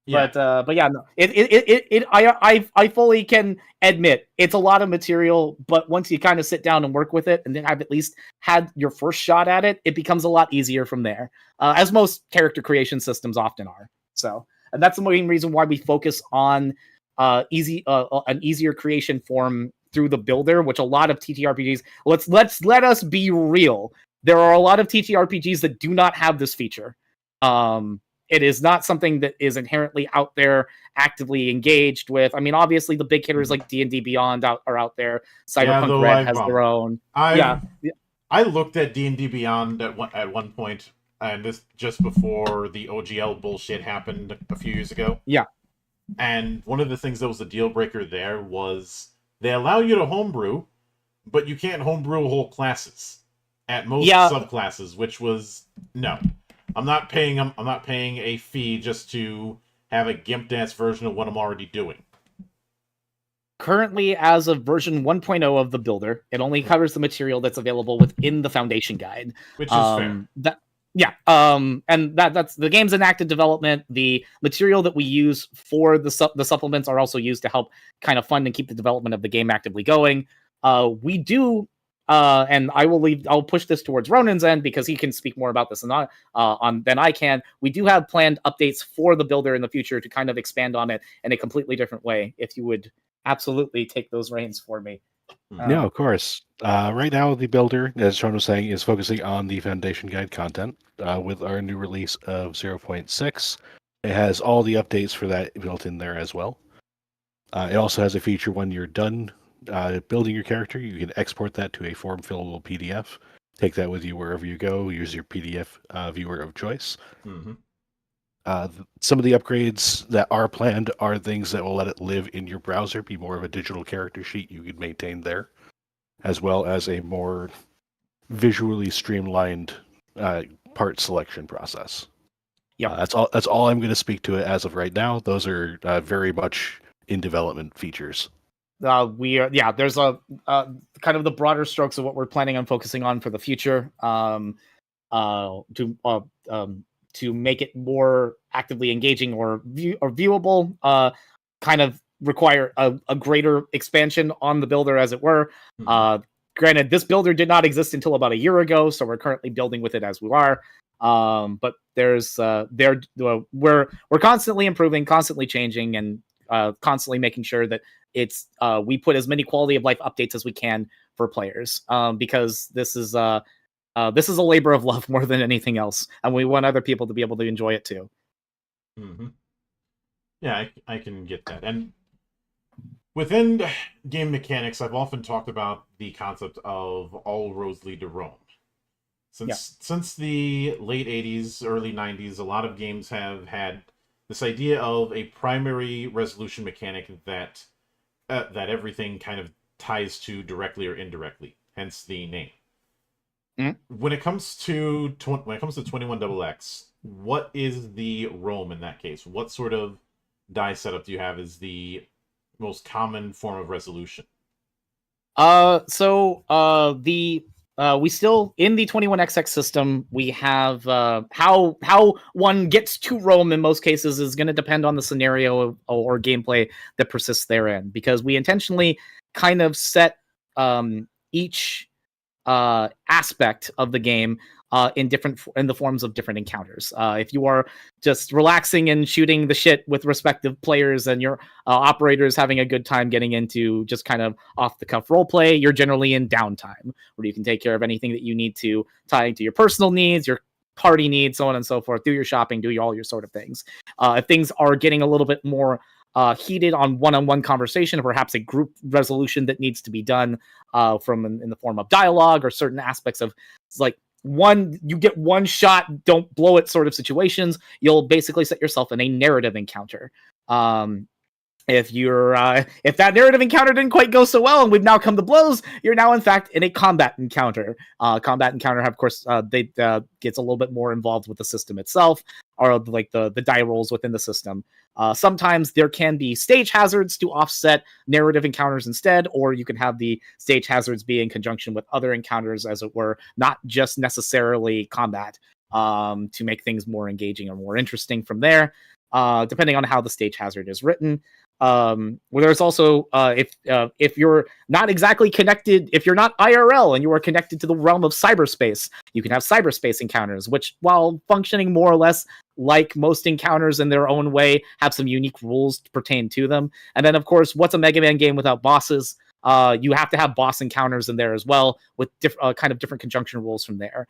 Yeah. But yeah, no. I fully can admit it's a lot of material, but once you kind of sit down and work with it, and then have at least had your first shot at it, it becomes a lot easier from there. As most character creation systems often are. So, and that's the main reason why we focus on an easier creation form through the builder, which a lot of TTRPGs. Let us be real. There are a lot of TTRPGs that do not have this feature. It is not something that is inherently out there, actively engaged with. I mean, obviously, the big hitters like D&D Beyond are out there. Cyberpunk Red has their own. I looked at D&D Beyond at one point, and this just before the OGL bullshit happened a few years ago. Yeah. And one of the things that was a deal breaker there was they allow you to homebrew, but you can't homebrew whole classes at most subclasses, which was no. I'm not paying a fee just to have a GIMP dance version of what I'm already doing. Currently, as of version 1.0 of the builder, it only covers the material that's available within the Foundation Guide. Which is fair. And that's the game's in active development. The material that we use for the supplements are also used to help kind of fund and keep the development of the game actively going. We do, and I'll push this towards Ronan's end because he can speak more about this than I can. We do have planned updates for the builder in the future to kind of expand on it in a completely different way. If you would absolutely take those reins for me. Yeah, of course. Right now, the builder, as Sean was saying, is focusing on the Foundation Guide content. With our new release of 0.6, it has all the updates for that built in there as well. It also has a feature when you're done building your character, you can export that to a form-fillable PDF. Take that with you wherever you go. Use your PDF viewer of choice. Mm-hmm. Some of the upgrades that are planned are things that will let it live in your browser, be more of a digital character sheet you can maintain there, as well as a more visually streamlined part selection process. Yeah, that's all I'm going to speak to it as of right now. Those are very much in development features. There's a kind of the broader strokes of what we're planning on focusing on for the future. To make it more actively engaging or viewable, kind of require a greater expansion on the builder, as it were. Mm-hmm. Granted, this builder did not exist until about a year ago, so we're currently building with it as we are. But we're constantly improving, constantly changing, and constantly making sure that we put as many quality of life updates as we can for players, because this is a labor of love more than anything else, and we want other people to be able to enjoy it too. Mm-hmm. Yeah, I can get that. And within game mechanics, I've often talked about the concept of all roads lead to Rome. Since the late 80s, early 90s, a lot of games have had this idea of a primary resolution mechanic that everything kind of ties to directly or indirectly, hence the name. Mm-hmm. When it comes to 21XX, what is the Rome in that case? What sort of die setup do you have as the most common form of resolution? The we still in the 21XX system. We have how one gets to Rome in most cases is going to depend on the scenario or gameplay that persists therein, because we intentionally kind of set each aspect of the game in the forms of different encounters. If you are just relaxing and shooting the shit with respective players, and your operators having a good time getting into just kind of off the cuff role play, you're generally in downtime where you can take care of anything that you need to tie into your personal needs, your party needs, so on and so forth. Do your shopping, do all your sort of things. If things are getting a little bit more heated on one-on-one conversation, or perhaps a group resolution that needs to be done from in the form of dialogue or certain aspects of, like, you get one shot, don't blow it sort of situations, you'll basically set yourself in a narrative encounter. If that narrative encounter didn't quite go so well and we've now come to blows, you're now in fact in a combat encounter. Combat encounter, of course, they gets a little bit more involved with the system itself, or like the die rolls within the system. Sometimes there can be stage hazards to offset narrative encounters instead, or you can have the stage hazards be in conjunction with other encounters, as it were, not just necessarily combat, to make things more engaging or more interesting from there, depending on how the stage hazard is written. Where there's also, if you're not exactly connected, if you're not IRL and you are connected to the realm of cyberspace, you can have cyberspace encounters, which, while functioning more or less like most encounters in their own way, have some unique rules to pertain to them. And then, of course, what's a Mega Man game without bosses? You have to have boss encounters in there as well, with kind of different conjunction rules from there.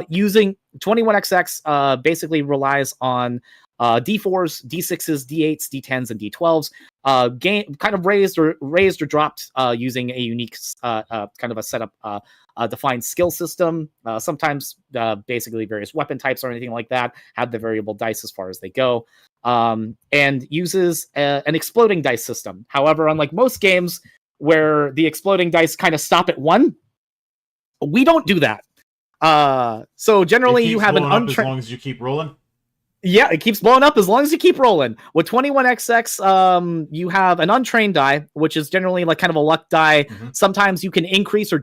Using 21XX basically relies on D4s, D6s, D8s, D10s, and D12s. Game kind of raised or dropped using a unique kind of a setup defined skill system. Sometimes basically various weapon types or anything like that have the variable dice as far as they go, and uses an exploding dice system. However, unlike most games where the exploding dice kind of stop at 1, we don't do that. So generally you have an as long as you keep rolling. Yeah, it keeps blowing up as long as you keep rolling. With 21XX, you have an untrained die, which is generally like kind of a luck die. Mm-hmm. Sometimes you can increase or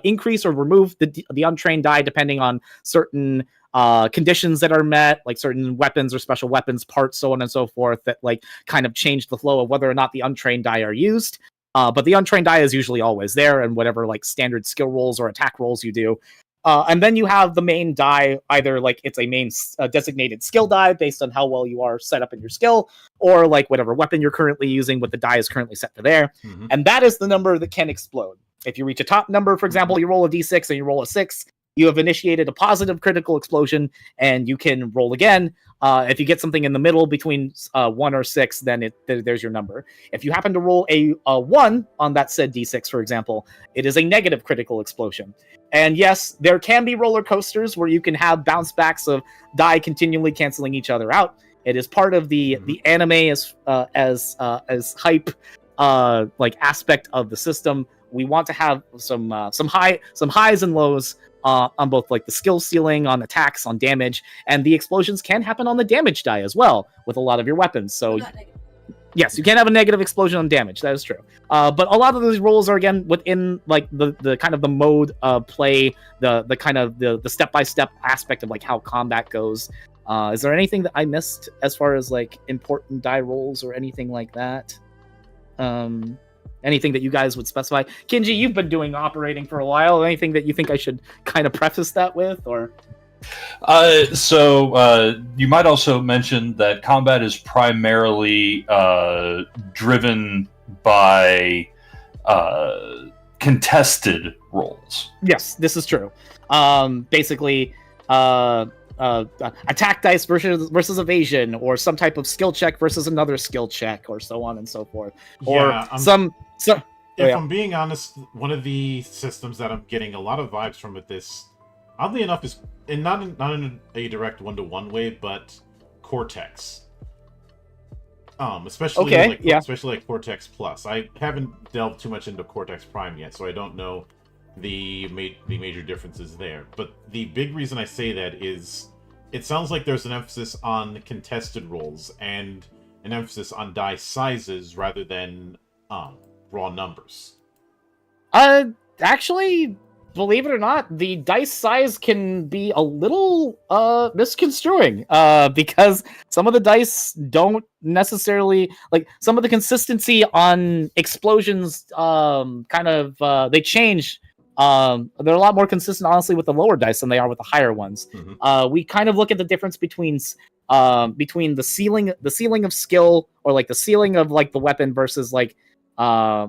increase or remove the untrained die depending on certain conditions that are met, like certain weapons or special weapons parts, so on and so forth, that like kind of change the flow of whether or not the untrained die are used. But the untrained die is usually always there, and whatever like standard skill rolls or attack rolls you do. And then you have the main die, either like it's a main designated skill die based on how well you are set up in your skill, or like whatever weapon you're currently using, what the die is currently set to there. Mm-hmm. And that is the number that can explode. If you reach a top number, for example, you roll a d6 and you roll a 6, you have initiated a positive critical explosion, and you can roll again. If you get something in the middle between 1 or 6, then there's your number. If you happen to roll a 1 on that said d6, for example, it is a negative critical explosion. And yes, there can be roller coasters where you can have bounce backs of die continually canceling each other out. It is part of the anime as hype like aspect of the system. We want to have some highs and lows on both like the skill ceiling, on attacks, on damage, and the explosions can happen on the damage die as well with a lot of your weapons. So yes, you can have a negative explosion on damage. That is true. But a lot of those rolls are again within like the kind of the mode of play, the kind of the step-by-step aspect of like how combat goes. Is there anything that I missed as far as like important die rolls or anything like that? Anything that you guys would specify? Kinji, you've been doing operating for a while. Anything that you think I should kind of preface that with, or? So you might also mention that combat is primarily driven by contested roles. Yes, this is true. Basically, attack dice versus evasion, or some type of skill check versus another skill check, or so on and so forth. Or if I'm being honest, one of the systems that I'm getting a lot of vibes from with this, oddly enough, is not in a direct one-to-one way, but Cortex. Especially like Cortex Plus. I haven't delved too much into Cortex Prime yet, so I don't know the major differences there. But the big reason I say that is it sounds like there's an emphasis on contested rolls and an emphasis on die sizes rather than raw numbers. Actually, believe it or not, the dice size can be a little misconstruing because some of the dice don't necessarily like some of the consistency on explosions they change. They're a lot more consistent, honestly, with the lower dice than they are with the higher ones. We kind of look at the difference between the ceiling of skill, or like the ceiling of like the weapon versus versus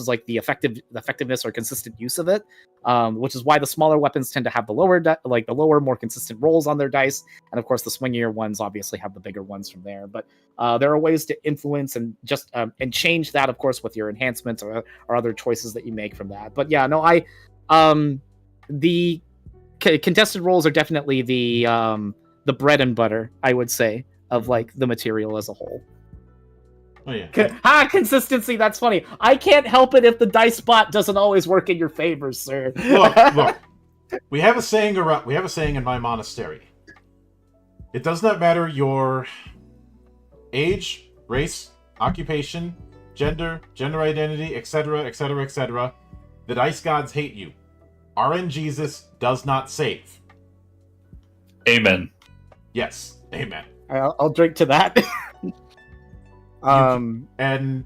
like the effectiveness or consistent use of it, which is why the smaller weapons tend to have the lower more consistent rolls on their dice, and of course the swingier ones obviously have the bigger ones from there. But there are ways to influence and just and change that, of course, with your enhancements or other choices that you make from that. But yeah, no, the contested rolls are definitely the bread and butter, I would say, of like the material as a whole. Oh yeah. Consistency. That's funny. I can't help it if the dice bot doesn't always work in your favor, sir. Look. We have a saying in my monastery. It does not matter your age, race, occupation, gender identity, etc., etc., etc. The dice gods hate you. RN Jesus does not save. Amen. Yes. Amen. I'll drink to that. And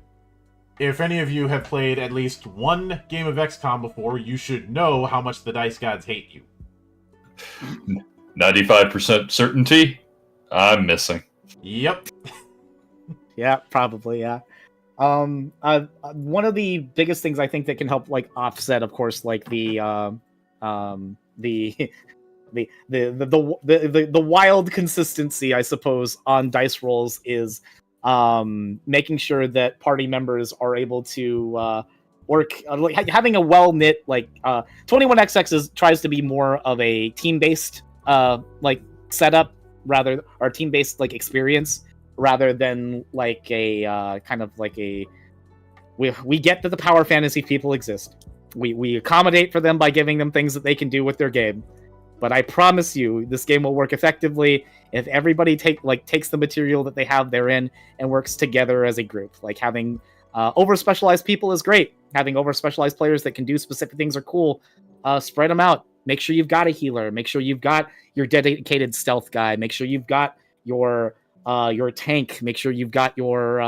if any of you have played at least one game of XCOM before, you should know how much the dice gods hate you. 95% certainty, I'm missing. Yep. Yeah, probably, yeah. One of the biggest things I think that can help like offset, of course, like the wild consistency, I suppose, on dice rolls is making sure that party members are able to work, like having a well-knit, like 21XX tries to be more of a team-based like setup rather, or team-based like experience rather than like a kind of like a we get that the power fantasy people exist. We accommodate for them by giving them things that they can do with their game. But I promise you, this game will work effectively if everybody takes the material that they have therein and works together as a group. Like having over-specialized people is great. Having over-specialized players that can do specific things are cool. Spread them out. Make sure you've got a healer. Make sure you've got your dedicated stealth guy. Make sure you've got your tank. Make sure you've got your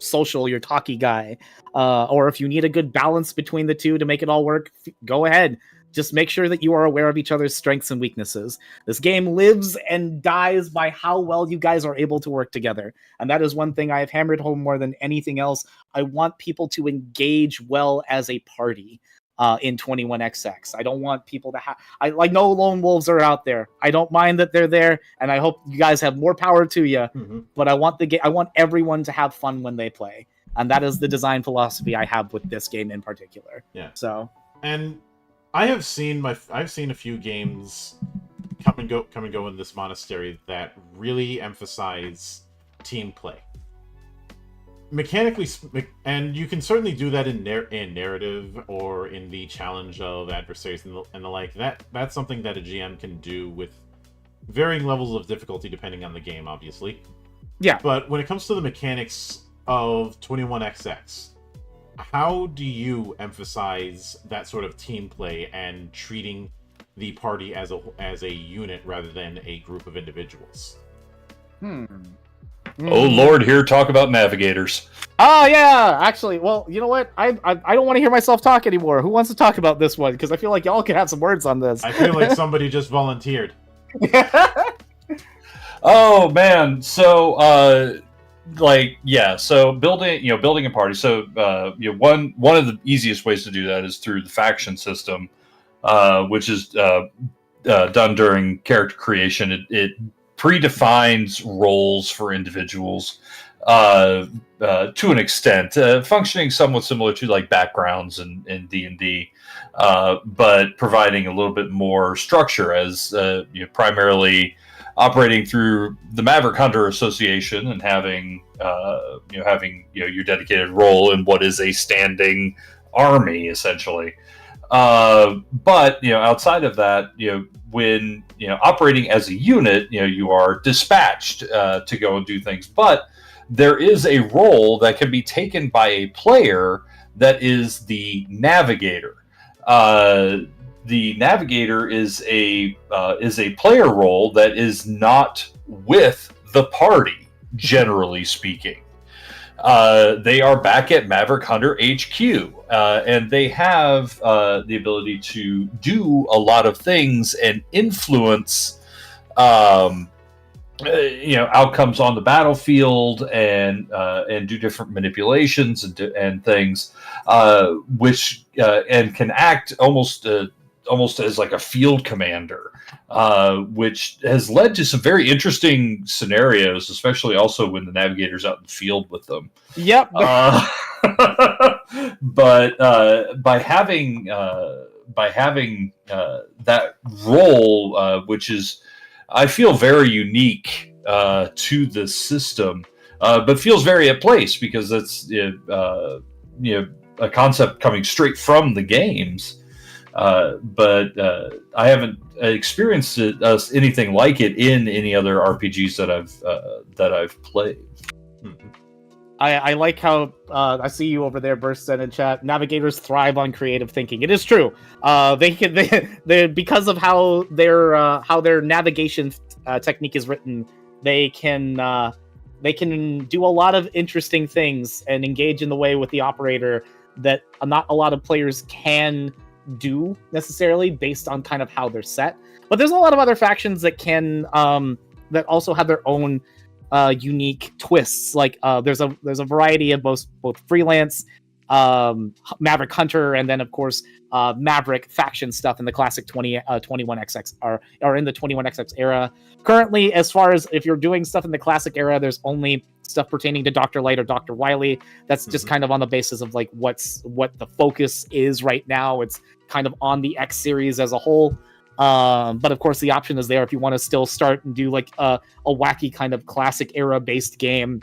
social, your talkie guy. Or if you need a good balance between the two to make it all work, go ahead. Just make sure that you are aware of each other's strengths and weaknesses. This game lives and dies by how well you guys are able to work together. And that is one thing I have hammered home more than anything else. I want people to engage well as a party in 21XX. I don't want people to no lone wolves are out there. I don't mind that they're there, and I hope you guys have more power to you. Mm-hmm. But I want everyone to have fun when they play. And that is the design philosophy I have with this game in particular. Yeah. So. And I've seen a few games come and go in this monastery that really emphasize team play. Mechanically, and you can certainly do that in narrative or in the challenge of adversaries and the like. That's something that a GM can do with varying levels of difficulty depending on the game, obviously. Yeah. But when it comes to the mechanics of 21XX, how do you emphasize that sort of team play and treating the party as a unit rather than a group of individuals? Oh Lord, here talk about navigators. Oh yeah, actually, well, you know what? I don't want to hear myself talk anymore. Who wants to talk about this one? Because I feel like y'all can have some words on this. I feel like somebody just volunteered. Oh man, so so building a party. So one of the easiest ways to do that is through the faction system, which is done during character creation. It predefines roles for individuals to an extent, functioning somewhat similar to like backgrounds in D&D, but providing a little bit more structure as primarily operating through the Maverick Hunter Association and having your dedicated role in what is a standing army, essentially. But outside of that, when operating as a unit, you are dispatched to go and do things. But there is a role that can be taken by a player that is the navigator. The navigator is a player role that is not with the party, generally speaking. They are back at Maverick Hunter HQ, and they have the ability to do a lot of things and influence, outcomes on the battlefield, and do different manipulations and things, which and can act almost as like a field commander, which has led to some very interesting scenarios, especially also when the navigator's out in the field with them. Yep. But by having that role, which is, I feel, very unique to the system, but feels very at place because that's a concept coming straight from the games. But I haven't experienced anything like it in any other RPGs that I've played. Mhm. I like how I see you over there, Burst in chat. Navigators thrive on creative thinking. It is true. They because of how their navigation technique is written, they can do a lot of interesting things and engage in the way with the operator that not a lot of players can do necessarily based on kind of how they're set. But there's a lot of other factions that can that also have their own unique twists. Like there's a variety of both freelance, Maverick Hunter, and then of course Maverick faction stuff in the classic 21XX are in the 21XX era. Currently, as far as if you're doing stuff in the classic era, there's only stuff pertaining to Dr. Light or Dr. Wily. That's just kind of on the basis of like what the focus is right now. It's kind of on the X series as a whole. But of course the option is there if you want to still start and do like a wacky kind of classic era based game.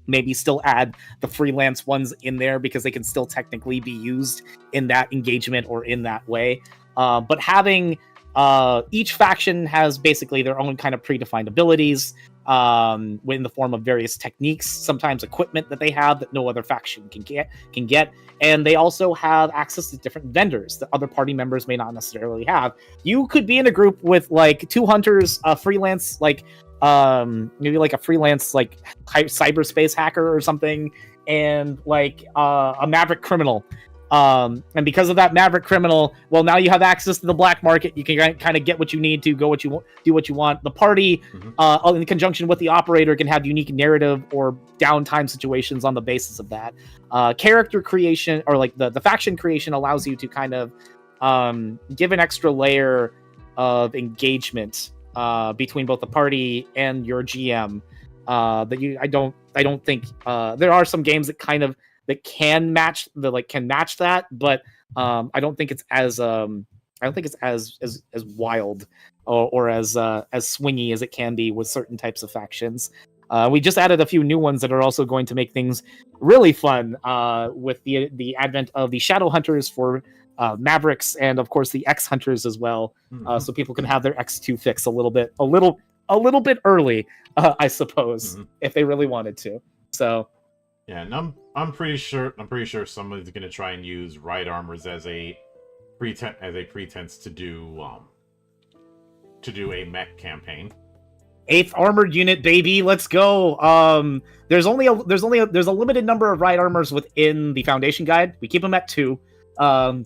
Maybe still add the freelance ones in there because they can still technically be used in that engagement or in that way. But having each faction has basically their own kind of predefined abilities in the form of various techniques, sometimes equipment that they have that no other faction can get. And they also have access to different vendors that other party members may not necessarily have. You could be in a group with like 2 hunters, a freelance, like maybe like a freelance like cyberspace hacker or something, and like a maverick criminal. And because of that maverick criminal, well, now you have access to the black market. You can kind of get what you need to do what you want. The party, in conjunction with the operator, can have unique narrative or downtime situations on the basis of that. Character creation, or like the faction creation, allows you to kind of give an extra layer of engagement between both the party and your GM. I don't think there are some games that kind of can match that, but I don't think it's as wild or as swingy as it can be with certain types of factions. We just added a few new ones that are also going to make things really fun with the advent of the Shadow Hunters for Mavericks, and of course the X Hunters as well, so people can have their X2 fix a little bit early, I suppose, if they really wanted to. So. Yeah, and I'm pretty sure somebody's gonna try and use Ride Armors as a pretense to do a mech campaign. 8th armored unit, baby, let's go. There's a limited number of Ride Armors within the Foundation Guide. We keep them at 2,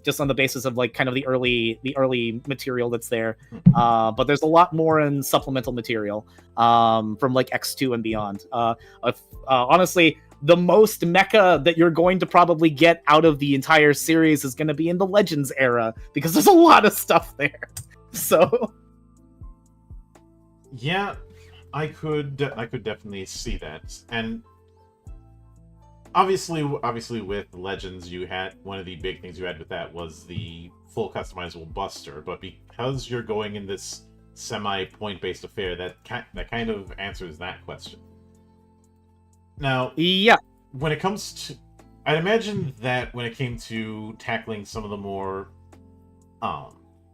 just on the basis of like kind of the early material that's there. But there's a lot more in supplemental material from like X2 and beyond. Honestly, the most mecha that you're going to probably get out of the entire series is going to be in the Legends era, because there's a lot of stuff there. So, yeah, I could definitely see that. And obviously with Legends, you had one of the big things you had with that was the full customizable Buster. But because you're going in this semi-point-based affair, that kind of answers that question. Now, yeah, when it comes to, I'd imagine that when it came to tackling some of the more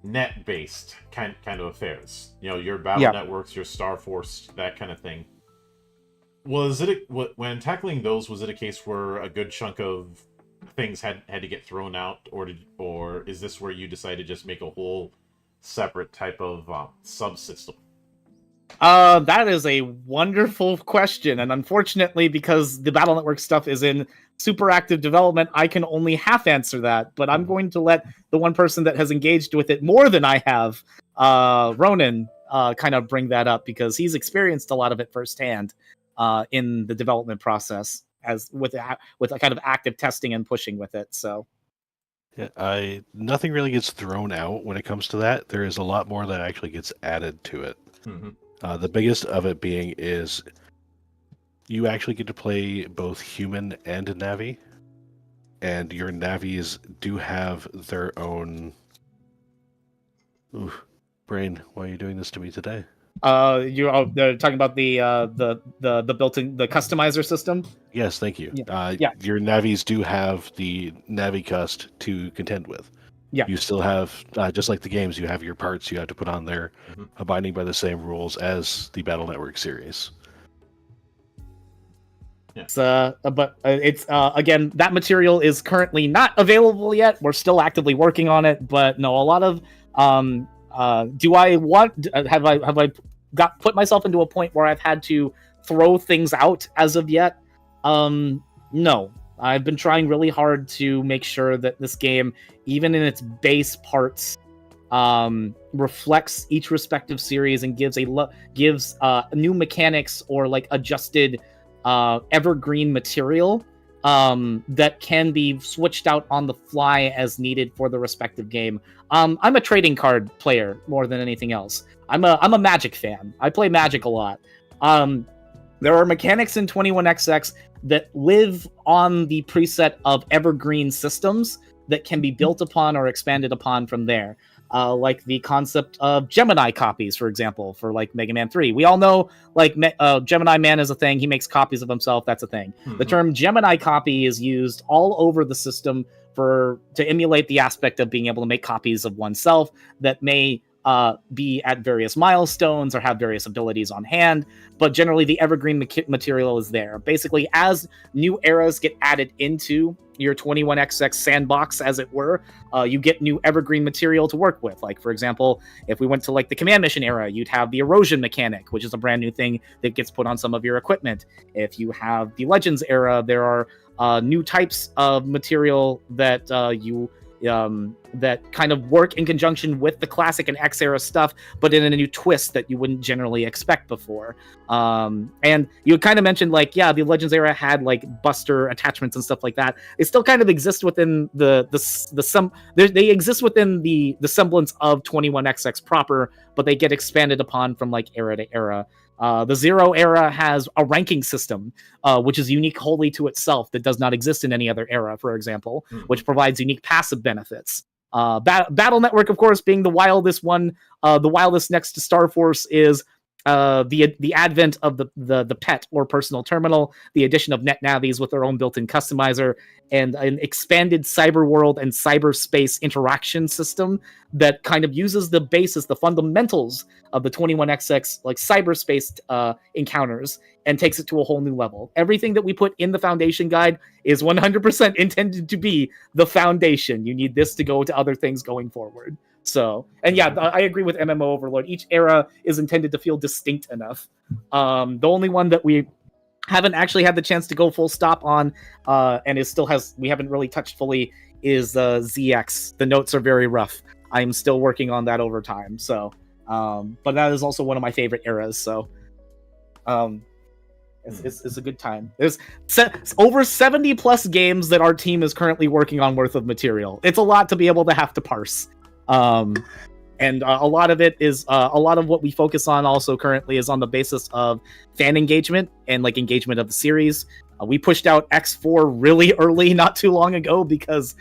net-based kind of affairs, your battle networks, your Star Force, that kind of thing, Was it when tackling those? Was it a case where a good chunk of things had to get thrown out, or is this where you decided to just make a whole separate type of subsystem? That is a wonderful question, and unfortunately, because the Battle Network stuff is in super active development, I can only half answer that. But I'm going to let the one person that has engaged with it more than I have, Ronan, kind of bring that up because he's experienced a lot of it firsthand in the development process, as with a kind of active testing and pushing with it. So. Yeah, nothing really gets thrown out when it comes to that. There is a lot more that actually gets added to it. Mm-hmm. The biggest of it being is you actually get to play both human and Navi, and your Navis do have their own. Ooh, brain, why are you doing this to me today? They're talking about the built-in customizer system. Yes, thank you. Yeah. Your Navis do have the NaviCust to contend with. Yeah. You still have, just like the games, you have your parts you have to put on there, abiding by the same rules as the Battle Network series. Yeah. But it's again, that material is currently not available yet. We're still actively working on it, but no, a lot of do I want? Have I put myself into a point where I've had to throw things out as of yet? No. I've been trying really hard to make sure that this game, even in its base parts, reflects each respective series and gives new mechanics or like adjusted evergreen material that can be switched out on the fly as needed for the respective game. I'm a trading card player more than anything else. I'm a Magic fan. I play Magic a lot. There are mechanics in 21XX that live on the preset of evergreen systems that can be built upon or expanded upon from there. Like the concept of Gemini copies, for example, for like Mega Man 3. We all know like Gemini Man is a thing. He makes copies of himself. That's a thing. Mm-hmm. The term Gemini copy is used all over the system to emulate the aspect of being able to make copies of oneself that may be at various milestones or have various abilities on hand, but generally the evergreen material is there. Basically, as new eras get added into your 21XX sandbox, as it were, you get new evergreen material to work with. Like, for example, if we went to like the command mission era, you'd have the erosion mechanic, which is a brand new thing that gets put on some of your equipment. If you have the Legends era, there are new types of material that that kind of work in conjunction with the classic and X era stuff, but in a new twist that you wouldn't generally expect before. And you kind of mentioned like, yeah, the Legends era had like Buster attachments and stuff like that. They still kind of exist within they exist within the semblance of 21XX proper, but they get expanded upon from like era to era. The Zero era has a ranking system, which is unique wholly to itself that does not exist in any other era, for example, which provides unique passive benefits. Battle Network, of course, being the wildest one, the wildest next to Star Force is the advent of the pet or personal terminal, the addition of net navis with their own built-in customizer, and an expanded cyber world and cyberspace interaction system that kind of uses the basis, the fundamentals of the 21XX like cyberspace encounters and takes it to a whole new level. Everything that we put in the Foundation Guide is 100% intended to be the foundation. You need this to go to other things going forward. So, and yeah, I agree with MMO Overlord. Each era is intended to feel distinct enough. The only one that we haven't actually had the chance to go full stop on, and we haven't really touched fully, is ZX. The notes are very rough. I'm still working on that over time. So, but that is also one of my favorite eras. So, it's a good time. There's over 70 plus games that our team is currently working on worth of material. It's a lot to be able to have to parse. And a lot of it is a lot of what we focus on also currently is on the basis of fan engagement and like engagement of the series. We pushed out X4 really early not too long ago because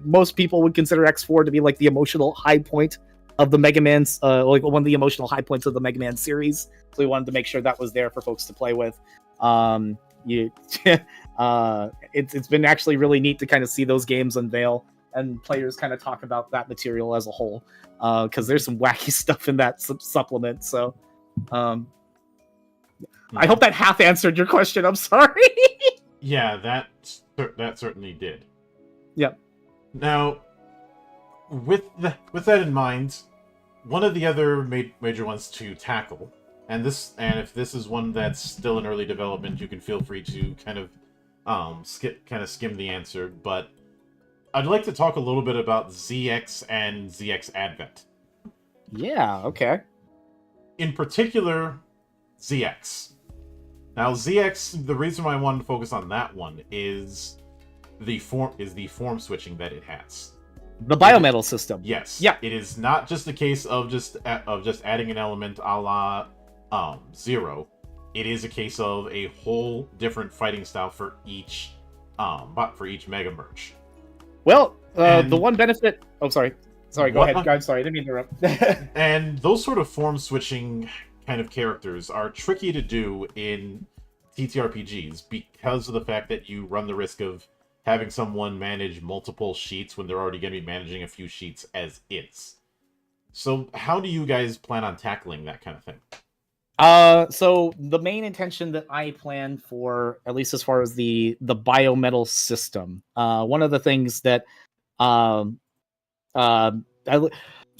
most people would consider X4 to be like the emotional high point of the Mega Man's like one of the emotional high points of the Mega Man series. So we wanted to make sure that was there for folks to play with. It's been actually really neat to kind of see those games unveil and players kind of talk about that material as a whole, because there's some wacky stuff in that supplement. So, I hope that half answered your question. I'm sorry. Yeah, that certainly did. Yep. Now, with that in mind, one of the other major ones to tackle, and if this is one that's still in early development, you can feel free to kind of skim the answer. But I'd like to talk a little bit about ZX and ZX Advent. Yeah. Okay. In particular, ZX. Now, ZX, the reason why I wanted to focus on that one is the form switching that it has. The biometal system. Yes. Yeah. It is not just a case of just adding an element a la Zero. It is a case of a whole different fighting style for each Mega Merge. Well, And- the one benefit. Oh, sorry. Sorry. Go What? ahead. I'm sorry. I didn't mean to interrupt. And those sort of form switching kind of characters are tricky to do in TTRPGs because of the fact that you run the risk of having someone manage multiple sheets when they're already going to be managing a few sheets as is. So how do you guys plan on tackling that kind of thing? So the main intention that I plan for, at least as far as the biometal system, one of the things that,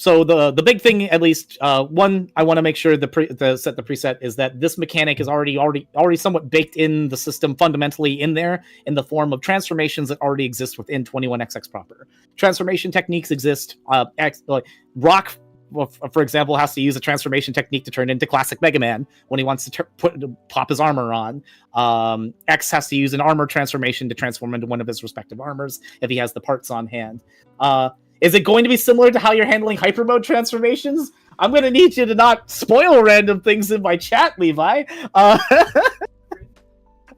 so the big thing, at least, one, I want to make sure the preset is that this mechanic is already somewhat baked in the system, fundamentally in there, in the form of transformations that already exist within 21XX proper. Transformation techniques exist. Rock, for example, has to use a transformation technique to turn into classic Megaman when he wants to pop his armor on. X has to use an armor transformation to transform into one of his respective armors if he has the parts on hand. Is it going to be similar to how you're handling hyper mode transformations? I'm going to need you to not spoil random things in my chat, Levi.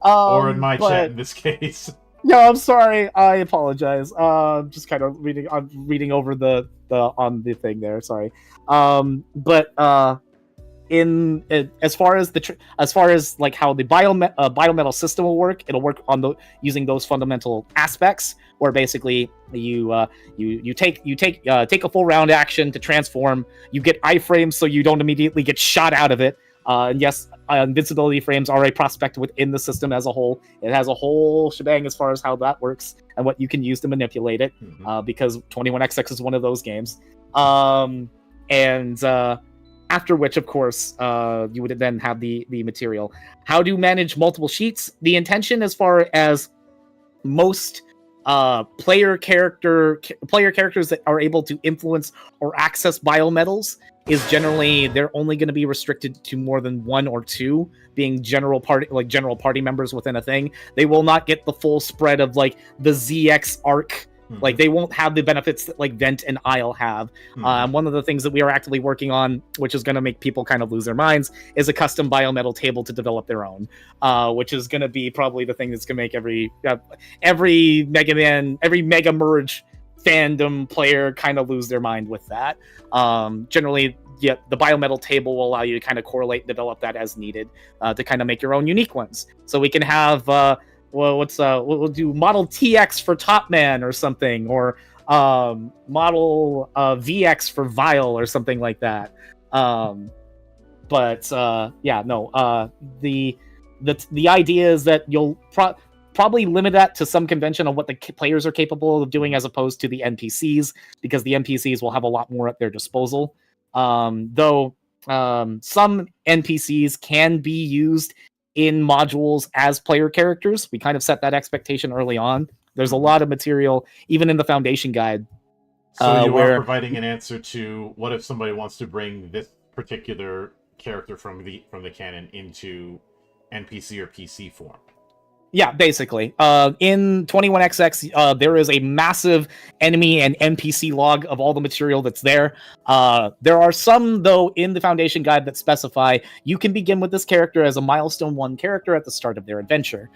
Or in my chat in this case. No, I'm sorry. I apologize. Just kind of reading. I'm reading over the on the thing there. Sorry. As far as like how the biometal system will work, it'll work on using those fundamental aspects, where basically you take a full round action to transform. You get iframes so you don't immediately get shot out of it. And yes, invincibility frames are a prospect within the system as a whole. It has a whole shebang as far as how that works and what you can use to manipulate it, because 21XX is one of those games. After which, of course, you would then have the material. How to manage multiple sheets. The intention, as far as most player characters that are able to influence or access biometals, is generally they're only going to be restricted to more than one or two, being general party members within a thing. They will not get the full spread of like the ZX arc. Like they won't have the benefits that like Vent and Isle have. One of the things that we are actively working on, which is going to make people kind of lose their minds, is a custom biometal table to develop their own, which is going to be probably the thing that's going to make every Mega Merge fandom player kind of lose their mind with that. Generally, yeah, the biometal table will allow you to kind of correlate and develop that as needed, to kind of make your own unique ones. So we can have we'll do model TX for Top Man or something, or model VX for Vile or something like that. The idea is that you'll probably limit that to some convention of what the players are capable of doing, as opposed to the NPCs, because the NPCs will have a lot more at their disposal. Though some NPCs can be used in modules as player characters. We kind of set that expectation early on. There's a lot of material, even in the Foundation Guide. So you are providing an answer to what if somebody wants to bring this particular character from the canon into NPC or PC form. Yeah, basically. In 21XX, there is a massive enemy and NPC log of all the material that's there. There are some, though, in the Foundation Guide that specify you can begin with this character as a Milestone 1 character at the start of their adventure,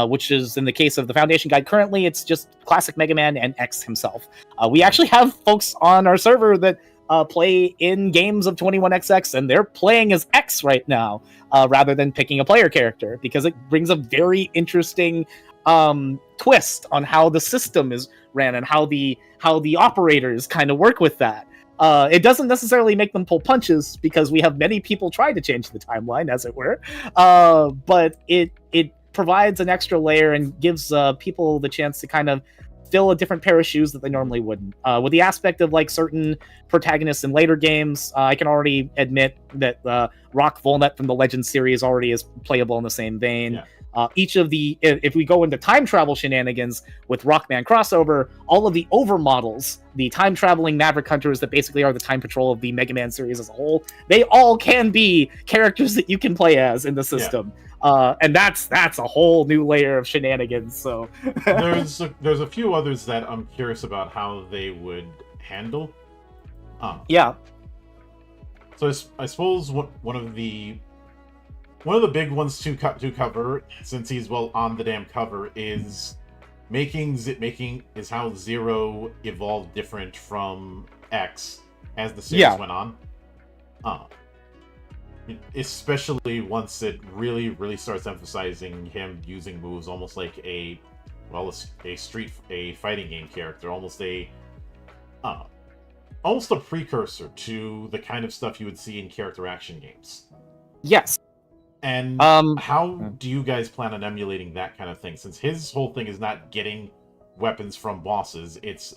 which is, in the case of the Foundation Guide currently, it's just classic Megaman and X himself. We actually have folks on our server that play in games of 21XX, and they're playing as X right now, rather than picking a player character, because it brings a very interesting twist on how the system is ran and how the operators kind of work with that. It doesn't necessarily make them pull punches because we have many people try to change the timeline, as it were. But it provides an extra layer and gives people the chance to kind of fill a different pair of shoes that they normally wouldn't. With the aspect of like certain protagonists in later games, I can already admit that Rock Volnut from the Legends series already is playable in the same vein. Yeah. Each of the, if we go into time travel shenanigans with Rockman crossover, all of the overmodels, the time traveling Maverick Hunters that basically are the time patrol of the Mega Man series as a whole, they all can be characters that you can play as in the system. And that's a whole new layer of shenanigans. So there's a few others that I'm curious about how they would handle. Yeah. So I suppose one of the big ones to cover, since he's on the damn cover, is is how Zero evolved different from X as the series went on. Especially once it really starts emphasizing him using moves almost like a fighting game character, almost a precursor to the kind of stuff you would see in character action games. Yes. And how do you guys plan on emulating that kind of thing? Since his whole thing is not getting weapons from bosses, it's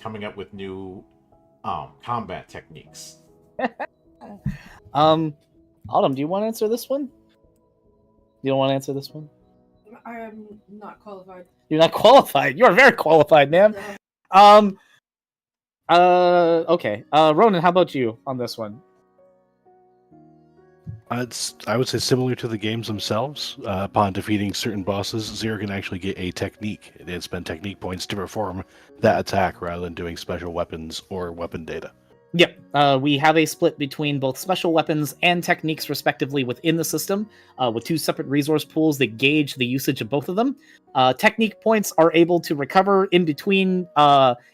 coming up with new combat techniques. Autumn, do you want to answer this one? You don't want to answer this one? I am not qualified. You're not qualified. You are very qualified, man. Okay. Ronan, how about you on this one? I would say similar to the games themselves. Upon defeating certain bosses, Zero can actually get a technique and spend technique points to perform that attack rather than doing special weapons or weapon data. Yep. We have a split between both special weapons and techniques, respectively, within the system, with two separate resource pools that gauge the usage of both of them. Technique points are able to recover in between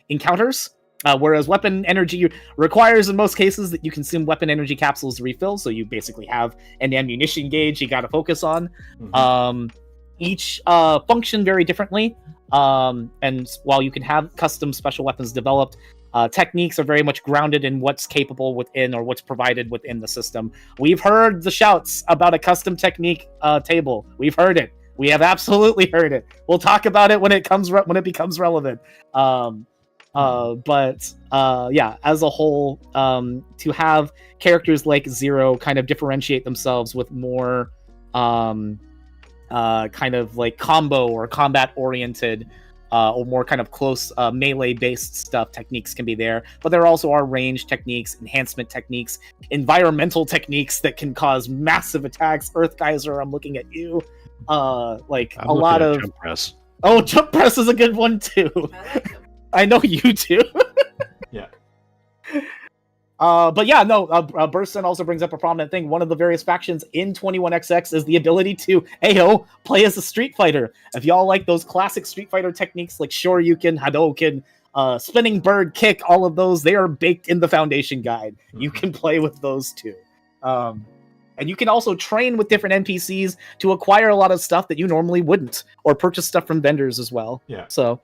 encounters. Whereas weapon energy requires, in most cases, that you consume weapon energy capsules to refill, so you basically have an ammunition gauge you got to focus on. Mm-hmm. Each function very differently, and while you can have custom special weapons developed, techniques are very much grounded in what's capable within or what's provided within the system. We've heard the shouts about a custom technique table. We've heard it. We have absolutely heard it. We'll talk about it when it becomes relevant. But as a whole, to have characters like Zero kind of differentiate themselves with more kind of like combo or combat oriented or more kind of close melee based stuff, techniques can be there. But there also are range techniques, enhancement techniques, environmental techniques that can cause massive attacks. Earth Geyser, I'm looking at you. Like I'm a lot of jump press. Oh, jump press is a good one too. I like them. I know you do. Yeah. But yeah, no, Burson also brings up a prominent thing. One of the various factions in 21XX is the ability to, play as a Street Fighter. If y'all like those classic Street Fighter techniques like Shoryuken, Hadouken, spinning bird kick, all of those, they are baked in the Foundation Guide. Mm-hmm. You can play with those too. And you can also train with different NPCs to acquire a lot of stuff that you normally wouldn't, or purchase stuff from vendors as well. Yeah. So,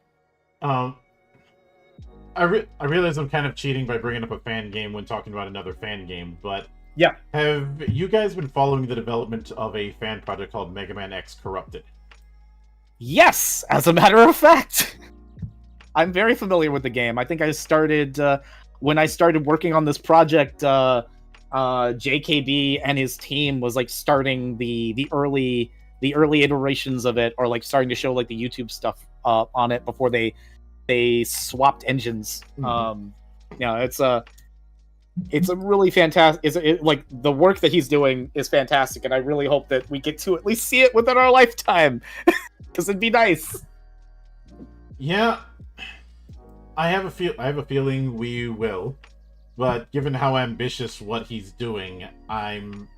I realize I'm kind of cheating by bringing up a fan game when talking about another fan game, but yeah. Have you guys been following the development of a fan project called Megaman X Corrupted? Yes, as a matter of fact. I'm very familiar with the game. I think I started when I started working on this project. JKB and his team was like starting the early iterations of it, or like starting to show like the YouTube stuff on it before they swapped engines. Mm-hmm. It's a really fantastic. Like the work that he's doing is fantastic, and I really hope that we get to at least see it within our lifetime, because it'd be nice. Yeah, I have a feeling we will, but given how ambitious what he's doing, I'm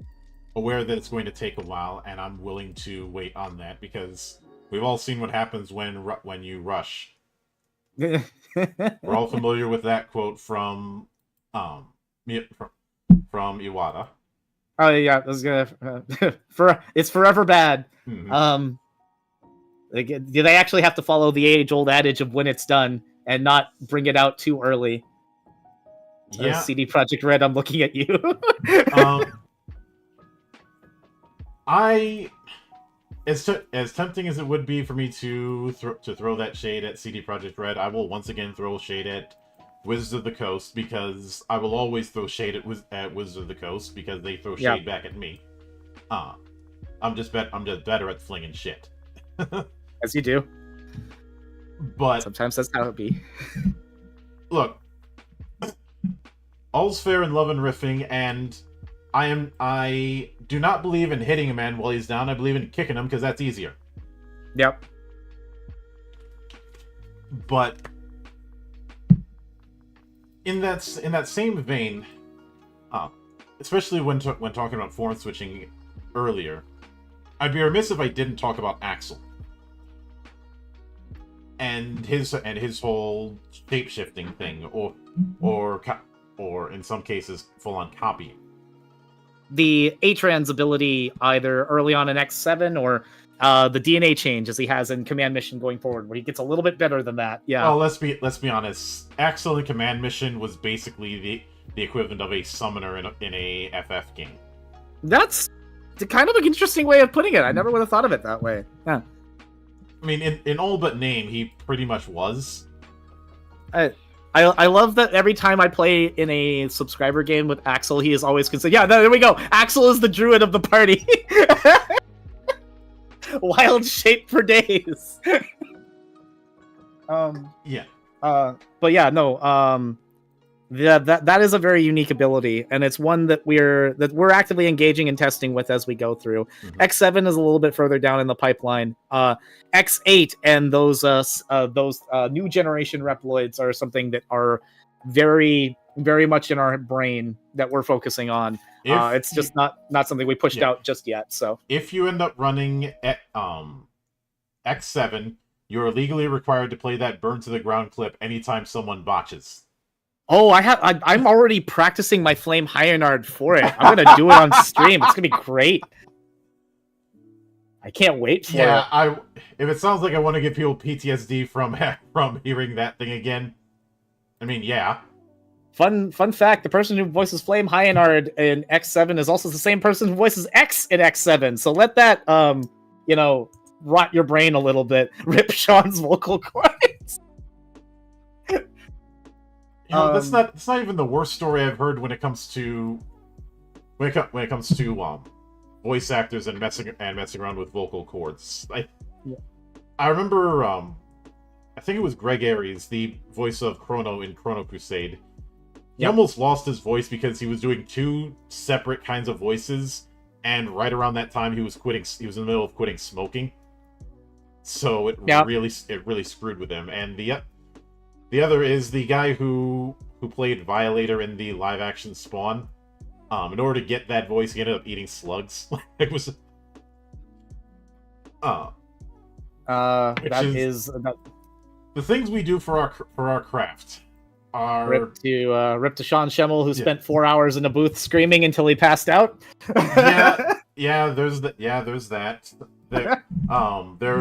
aware that it's going to take a while, and I'm willing to wait on that because we've all seen what happens when you rush. We're all familiar with that quote from Iwata. Oh yeah, I was gonna it's forever bad. Mm-hmm. Do they actually have to follow the age-old adage of when it's done and not bring it out too early? Yeah. CD Projekt Red, I'm looking at you. As tempting as it would be for me to throw that shade at CD Projekt Red, I will once again throw shade at Wizards of the Coast, because I will always throw shade at Wizards of the Coast because they throw shade back at me. I'm just better at flinging shit. As you do. But sometimes that's how it be. Look, all's fair in love and riffing, and I do not believe in hitting a man while he's down. I believe in kicking him because that's easier. Yep. But in that same vein, especially when talking about form switching earlier, I'd be remiss if I didn't talk about Axel and his whole shape shifting thing, or in some cases full on copying. The A-Trans ability either early on in X7 or the DNA change as he has in Command Mission going forward, where he gets a little bit better than that. Yeah. Well, let's be honest. Axel in Command Mission was basically the equivalent of a summoner in a FF game. That's kind of an interesting way of putting it. I never would have thought of it that way. Yeah. I mean, in all but name, he pretty much was. I love that every time I play in a subscriber game with Axel, he is always considered. Yeah, there we go. Axel is the druid of the party. Wild shape for days. Yeah. But yeah, no. That is a very unique ability, and it's one that we're actively engaging and testing with as we go through. Mm-hmm. X7 is a little bit further down in the pipeline. X8 and those new generation Reploids are something that are very, very much in our brain that we're focusing on. It's just not something we pushed out just yet. So if you end up running at X7, you're legally required to play that burn to the ground clip anytime someone botches. Oh, I'm already practicing my Flame Hyenard for it. I'm gonna do it on stream. It's gonna be great. I can't wait for it. If it sounds like I want to give people PTSD from hearing that thing again, I mean, yeah. Fun fact: the person who voices Flame Hyenard in X7 is also the same person who voices X in X7. So let that rot your brain a little bit. Rip Sean's vocal cords. That's not even the worst story I've heard when it comes to voice actors and messing around with vocal cords. I remember I think it was Greg Aries, the voice of Chrono in Chrono Crusade. He almost lost his voice because he was doing two separate kinds of voices, and right around that time he was in the middle of quitting smoking. So it really screwed with him. And the other is the guy who played Violator in the live-action Spawn. In order to get that voice, he ended up eating slugs. It was... The things we do for our craft are... Rip to Sean Schemmel, who spent 4 hours in a booth screaming until he passed out. There's that. There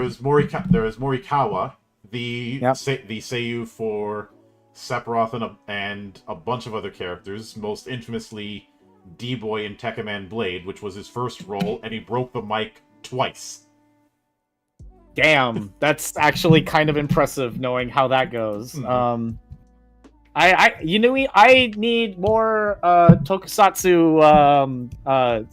is Morikawa, the seiyuu for Sephiroth and a bunch of other characters, most infamously D-Boy in Tekkaman Blade, which was his first role, and he broke the mic twice. Damn, that's actually kind of impressive knowing how that goes. Mm-hmm. I need more tokusatsu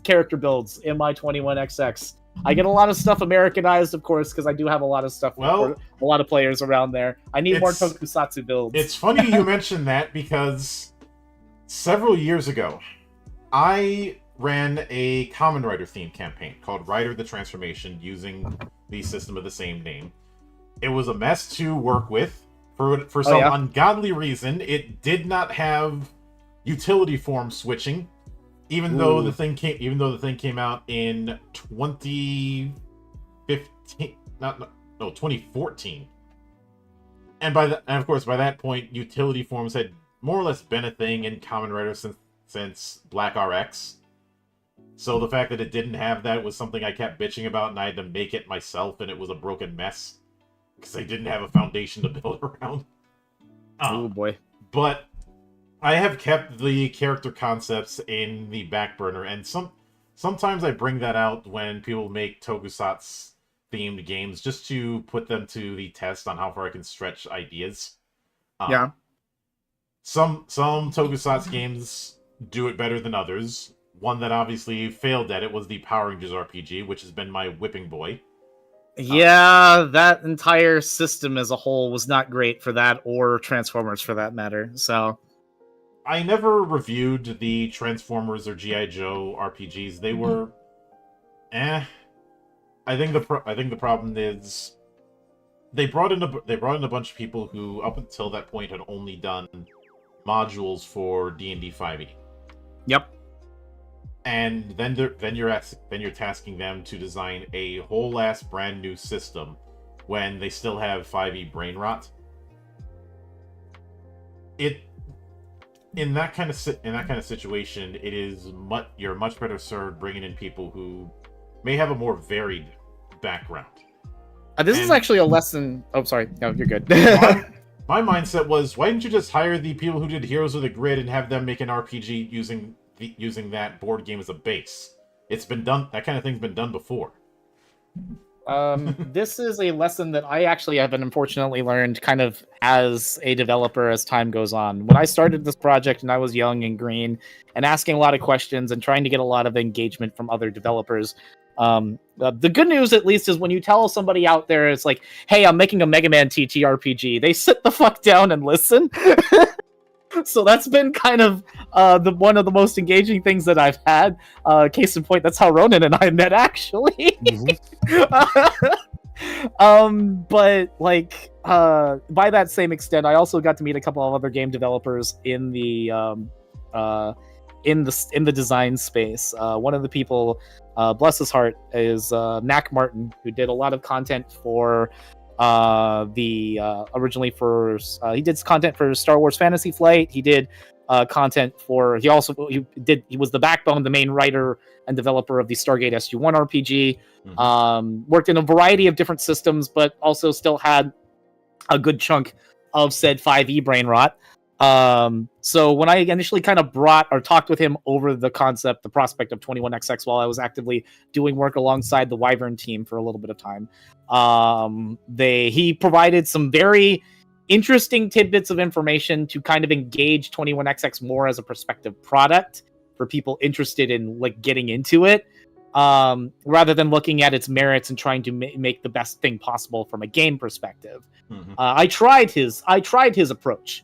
character builds in my 21XX. I get a lot of stuff Americanized, of course, because I do have a lot of stuff for a lot of players around there. I need more tokusatsu builds. It's funny you mention that, because several years ago, I ran a Kamen Rider themed campaign called Rider the Transformation using the system of the same name. It was a mess to work with. For some ungodly reason, it did not have utility form switching. Even though the thing came out in 2014, and of course by that point, utility forms had more or less been a thing in Kamen Rider since Black RX. So the fact that it didn't have that was something I kept bitching about, and I had to make it myself, and it was a broken mess because I didn't have a foundation to build around. Oh boy! But I have kept the character concepts in the back burner, and sometimes I bring that out when people make tokusatsu themed games just to put them to the test on how far I can stretch ideas. Yeah. Some tokusatsu games do it better than others. One that obviously failed at it was the Power Rangers RPG, which has been my whipping boy. Yeah, that entire system as a whole was not great for that, or Transformers for that matter. So I never reviewed the Transformers or G.I. Joe RPGs. They were I think the problem is they brought in a bunch of people who up until that point had only done modules for D&D 5e. Yep. And then you're tasking them to design a whole ass brand new system when they still have 5e brain rot. In that kind of situation, you're much better served bringing in people who may have a more varied background. This is actually a lesson. Oh, sorry. No, you're good. My mindset was, why didn't you just hire the people who did Heroes of the Grid and have them make an RPG using that board game as a base? It's been done. That kind of thing's been done before. This is a lesson that I actually have unfortunately learned kind of as a developer as time goes on. When I started this project and I was young and green and asking a lot of questions and trying to get a lot of engagement from other developers, the good news at least is when you tell somebody out there, it's like, hey, I'm making a Megaman TTRPG, they sit the fuck down and listen. So that's been kind of one of the most engaging things that I've had. Case in point, that's how Ronan and I met, actually. But like by that same extent, I also got to meet a couple of other game developers in the design space. One of the people, bless his heart, is Mac Martin, who did a lot of content for originally for he did content for Star Wars Fantasy Flight. He did content for he was the backbone, the main writer and developer of the Stargate SG-1 RPG. Worked in a variety of different systems, but also still had a good chunk of said 5e brain rot. So when I initially kind of talked with him over the prospect of 21XX while I was actively doing work alongside the Wyvern team for a little bit of time, he provided some very interesting tidbits of information to kind of engage 21XX more as a prospective product for people interested in like getting into it, rather than looking at its merits and trying to make the best thing possible from a game perspective. I tried his approach.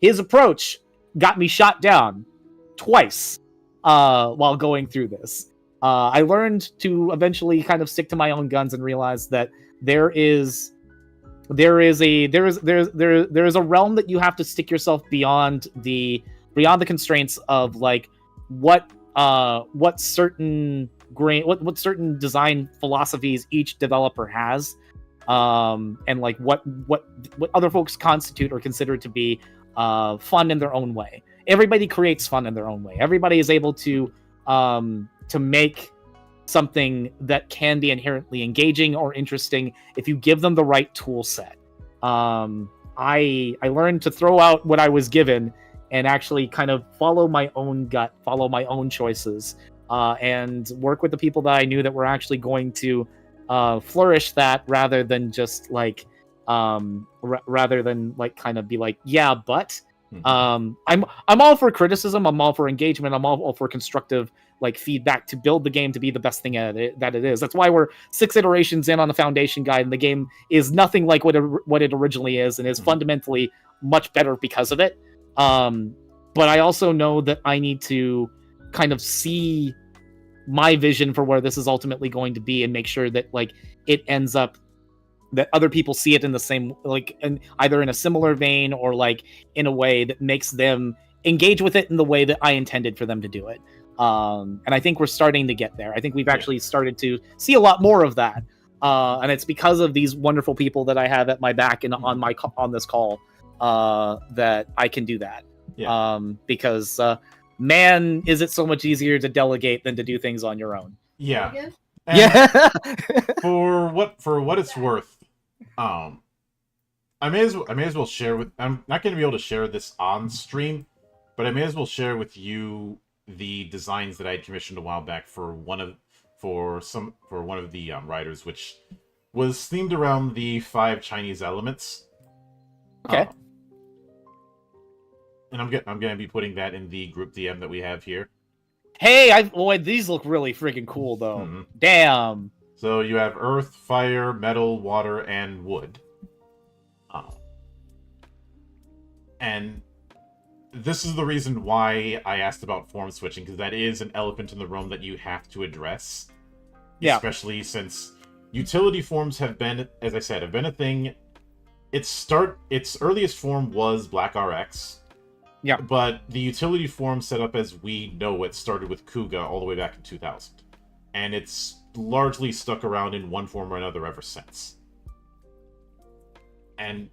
His approach got me shot down twice while going through this. I learned to eventually kind of stick to my own guns and realize that there is a realm that you have to stick yourself beyond the constraints of like what certain design philosophies each developer has. And like what other folks constitute or consider to be fun in their own way. Everybody creates fun in their own way. Everybody is able to make something that can be inherently engaging or interesting if you give them the right tool set. I learned to throw out what I was given and actually kind of follow my own gut, follow my own choices, and work with the people that I knew that were actually going to flourish that, rather than just like rather than like kind of be like, yeah, but I'm all for criticism, I'm all for engagement, I'm all for constructive like feedback to build the game to be the best thing that it is. That's why we're 6 iterations in on the Foundation Guide, and the game is nothing like what it originally is, and is fundamentally much better because of it. But I also know that I need to kind of see my vision for where this is ultimately going to be and make sure that like it ends up that other people see it in the same, like, either in a similar vein or like in a way that makes them engage with it in the way that I intended for them to do it. And I think we're starting to get there. I think we've actually started to see a lot more of that. And it's because of these wonderful people that I have at my back and on this call that I can do that. Yeah. Because man, is it so much easier to delegate than to do things on your own. Yeah. Yeah. for what it's worth, I may as well share with. I'm not going to be able to share this on stream, but I may as well share with you the designs that I had commissioned a while back for one of the riders, which was themed around the 5 Chinese elements. Okay. And I'm gonna be putting that in the group DM that we have here. Hey, boy, these look really freaking cool, though. Mhm. Damn. So you have earth, fire, metal, water, and wood. And this is the reason why I asked about form switching, because that is an elephant in the room that you have to address. Yeah. Especially since utility forms have been, as I said, a thing. Its earliest form was Black RX. Yeah. But the utility form set up as we know it started with Kuga all the way back in 2000. And it's largely stuck around in one form or another ever since. And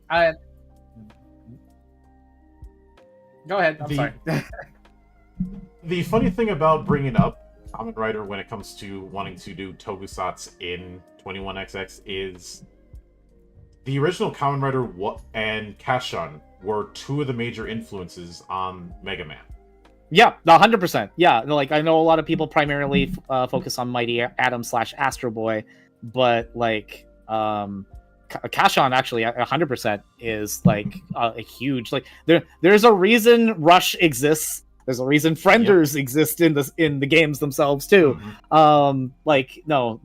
go ahead. I'm sorry. the funny thing about bringing up Kamen Rider when it comes to wanting to do tokusatsu in 21XX is the original Kamen Rider and Kashan were 2 of the major influences on Megaman. Yeah, 100%. Yeah, like I know a lot of people primarily focus on Mighty Atom / Astro Boy, but like Kashan actually 100% is like a huge like there's a reason Rush exists. There's a reason Frienders exist in the games themselves too. Mm-hmm. Like no,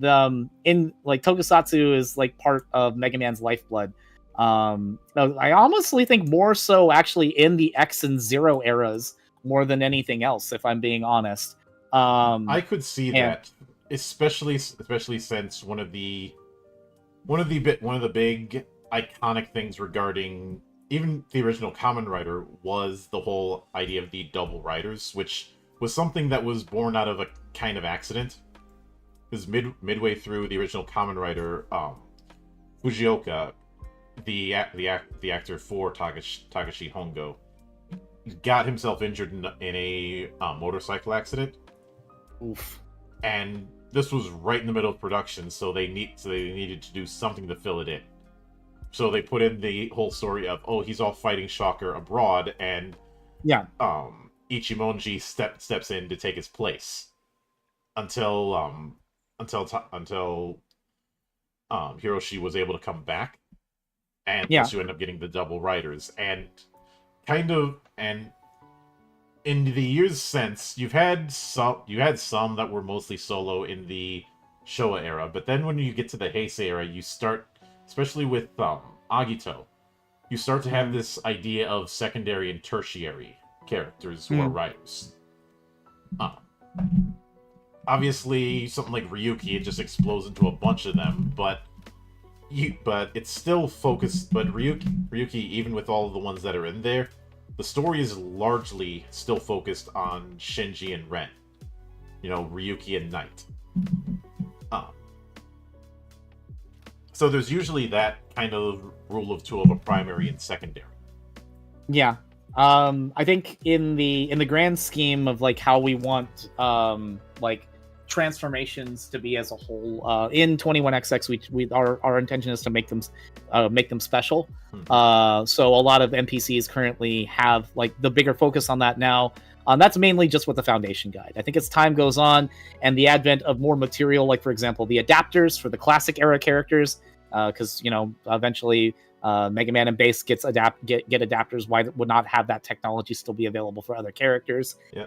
in like tokusatsu is like part of Mega Man's lifeblood. I honestly think more so actually in the X and Zero eras more than anything else, if I'm being honest. I could see that, especially since one of the big iconic things regarding even the original Kamen Rider was the whole idea of the double riders, which was something that was born out of a kind of accident. Because midway through the original Kamen Rider, Fujioka, the actor for Takashi Hongo, got himself injured in a motorcycle accident. Oof. And this was right in the middle of production, so they needed to do something to fill it in. So they put in the whole story of, he's all fighting Shocker abroad, and Ichimonji steps in to take his place until Hiroshi was able to come back, and thus you end up getting the double riders. And in the years since, you had some that were mostly solo in the Showa era, but then when you get to the Heisei era, you start, especially with Agito, you start to have this idea of secondary and tertiary characters who are writers. Obviously, something like Ryuki, it just explodes into a bunch of them, but it's still focused. But Ryuki, even with all of the ones that are in there, the story is largely still focused on Shinji and Ren. Ryuki and Knight. So there's usually that kind of rule of 2 of a primary and secondary. Yeah. I think in the grand scheme of like how we want like transformations to be as a whole in 21XX, our intention is to make them special. So a lot of NPCs currently have like the bigger focus on that now. That's mainly just with the Foundation Guide. I think as time goes on and the advent of more material, like for example the adapters for the classic era characters, because eventually Mega Man and Base get adapters. Why would not have that technology still be available for other characters? Yeah.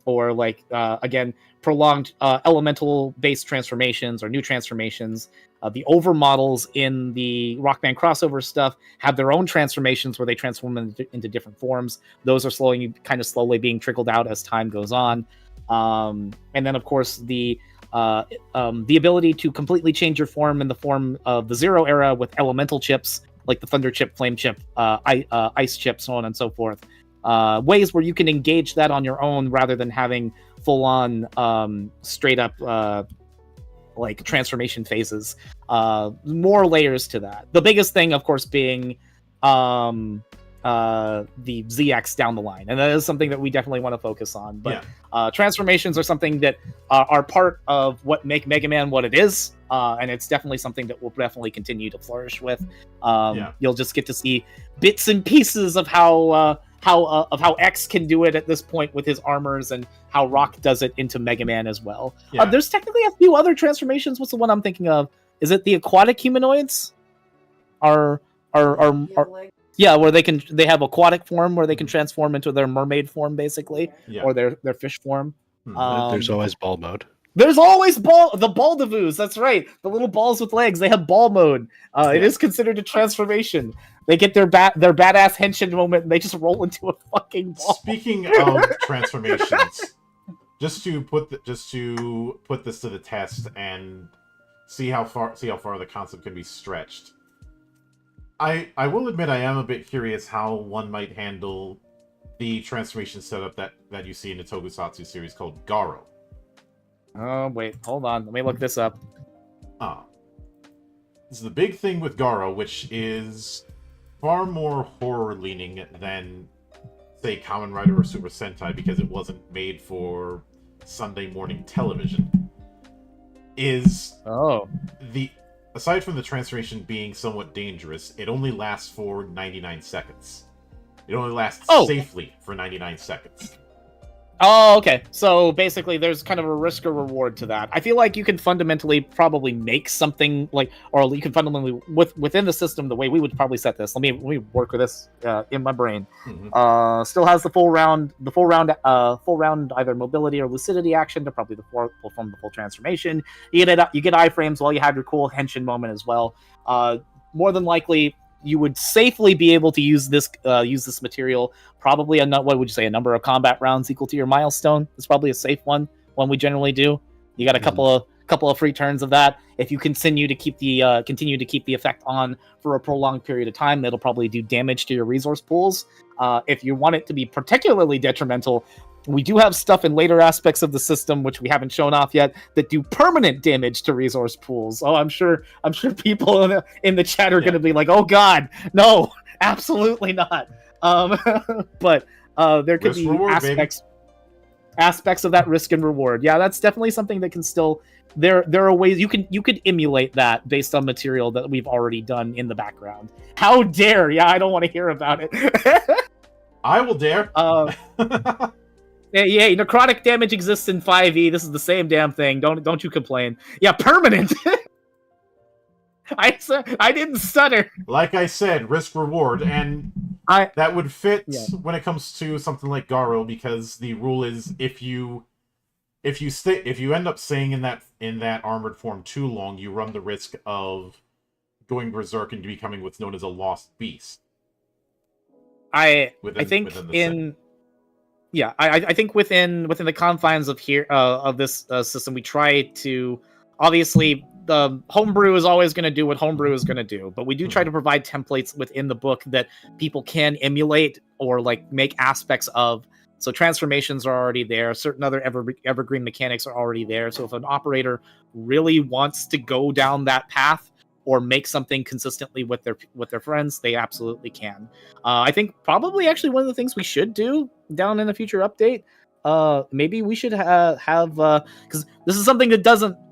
Or like again, prolonged elemental based transformations or new transformations. The over models in the Rockman crossover stuff have their own transformations where they transform into different forms. Those are slowly being trickled out as time goes on. And then of course the ability to completely change your form in the form of the Zero era with elemental chips like the Thunder Chip, Flame Chip, Ice Chip, so on and so forth. Ways where you can engage that on your own rather than having full-on straight up like transformation phases. More layers to that. The biggest thing, of course, being the ZX down the line, and that is something that we definitely want to focus on. But Yeah. transformations are something that are part of what make Mega Man what it is, and it's definitely something that we'll definitely continue to flourish with. You'll just get to see bits and pieces of how X can do it at this point with his armors, and how Rock does it into Mega Man as well. Yeah. There's technically a few other transformations. What's the one I'm thinking of? Is it the aquatic humanoids? Are yeah, where they have aquatic form where they can transform into their mermaid form, basically, or their fish form. There's always ball mode. There's always the Baldivoos. That's right, the little balls with legs. They have ball mode. It is considered a transformation. They get their badass henshin moment, and they just roll into a fucking ball. Speaking of transformations, just to put this to the test and see how far the concept can be stretched. I will admit I am a bit curious how one might handle the transformation setup that you see in the Tokusatsu series called Garo. Oh, wait, hold on. Let me look this up. This is the big thing with Garo, which is far more horror-leaning than, say, Kamen Rider or Super Sentai, because it wasn't made for Sunday morning television. Aside from the transformation being somewhat dangerous, it only lasts for 99 seconds. It only lasts safely for 99 seconds. Oh, okay. So basically, there's kind of a risk or reward to that. I feel like you can fundamentally probably make something like, or you can fundamentally within the system, the way we would probably set this. Let me work with this in my brain. Mm-hmm. Still has the full round either mobility or lucidity action to probably perform the full transformation. You get iframes while you have your cool henshin moment as well. More than likely, you would safely be able to use this material. Probably a number of combat rounds equal to your milestone. It's probably a safe one we generally do. You got a couple of free turns of that. If you continue to keep the effect on for a prolonged period of time, it'll probably do damage to your resource pools. If you want it to be particularly detrimental, we do have stuff in later aspects of the system, which we haven't shown off yet, that do permanent damage to resource pools. Oh, I'm sure people in the chat are going to be like, "Oh God, no, absolutely not." But there could Risk be reward, aspects of that risk and reward. Yeah, that's definitely something that can still. There are ways you could emulate that based on material that we've already done in the background. How dare? Yeah, I don't want to hear about it. I will dare. Yeah, necrotic damage exists in 5e. This is the same damn thing. Don't you complain. Yeah, permanent. I didn't stutter. Like I said, risk reward, and that would fit when it comes to something like Garo, because the rule is if you end up staying in that armored form too long, you run the risk of going berserk and becoming what's known as a lost beast. I think within the confines of this system, we try to, obviously, the homebrew is always going to do what homebrew is going to do, but we do try to provide templates within the book that people can emulate or like make aspects of. So transformations are already there. Certain other evergreen mechanics are already there. So if an operator really wants to go down that path or make something consistently with their friends, they absolutely can. I think probably actually one of the things we should do down in a future update, maybe we should have because this is something that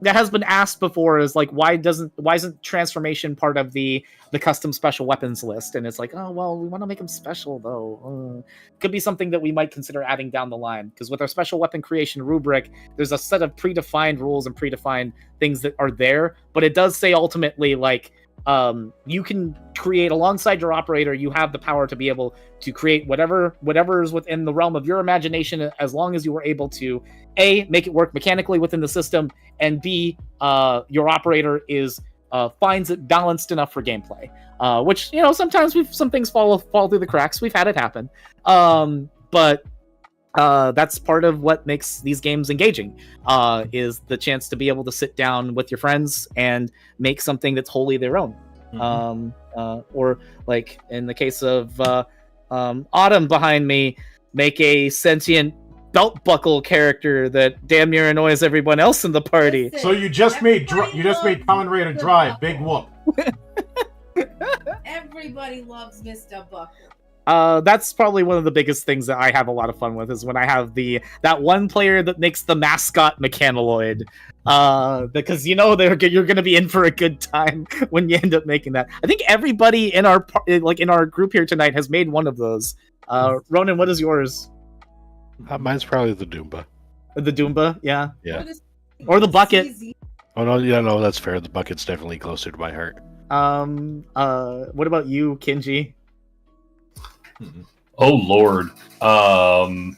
has been asked before, is like why isn't transformation part of the custom special weapons list? And it's like, oh well, we want to make them special though. Could be something that we might consider adding down the line, because with our special weapon creation rubric, there's a set of predefined rules and predefined things that are there, but it does say ultimately like you can create alongside your operator. You have the power to be able to create whatever is within the realm of your imagination, as long as you were able to A, make it work mechanically within the system, and B, your operator finds it balanced enough for gameplay. Which, sometimes some things fall through the cracks. We've had it happen. But that's part of what makes these games engaging, is the chance to be able to sit down with your friends and make something that's wholly their own. Or like in the case of Autumn behind me, make a sentient belt buckle character that damn near annoys everyone else in the party. Listen, So you just made Kamen Rider Drive. Big whoop. Everybody loves Mr. Buckle. That's probably one of the biggest things that I have a lot of fun with is when I have that one player that makes the mascot mechanoid. Because you're going to be in for a good time when you end up making that. I think everybody in our group here tonight has made one of those. Ronan, what is yours? Mine's probably the Doomba. The Doomba, yeah. Yeah. Or the bucket. Oh no, yeah, no, that's fair. The bucket's definitely closer to my heart. What about you, Kinji? Oh Lord. I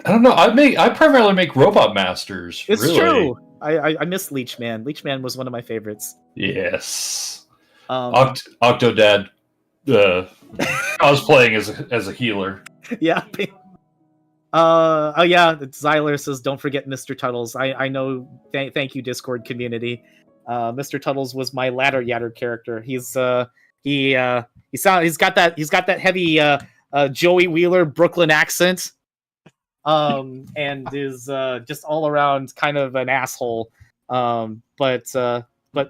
don't know. I primarily make Robot Masters. It's really. true. I miss Leechman. Leechman was one of my favorites. Yes. Um, Octodad cosplaying as a healer. Yeah. Oh yeah, Zyler says, "Don't forget Mr. Tuttles." I know. Thank you, Discord community. Mr. Tuttles was my ladder yatter character. He's got that heavy Joey Wheeler Brooklyn accent, and is just all around kind of an asshole. But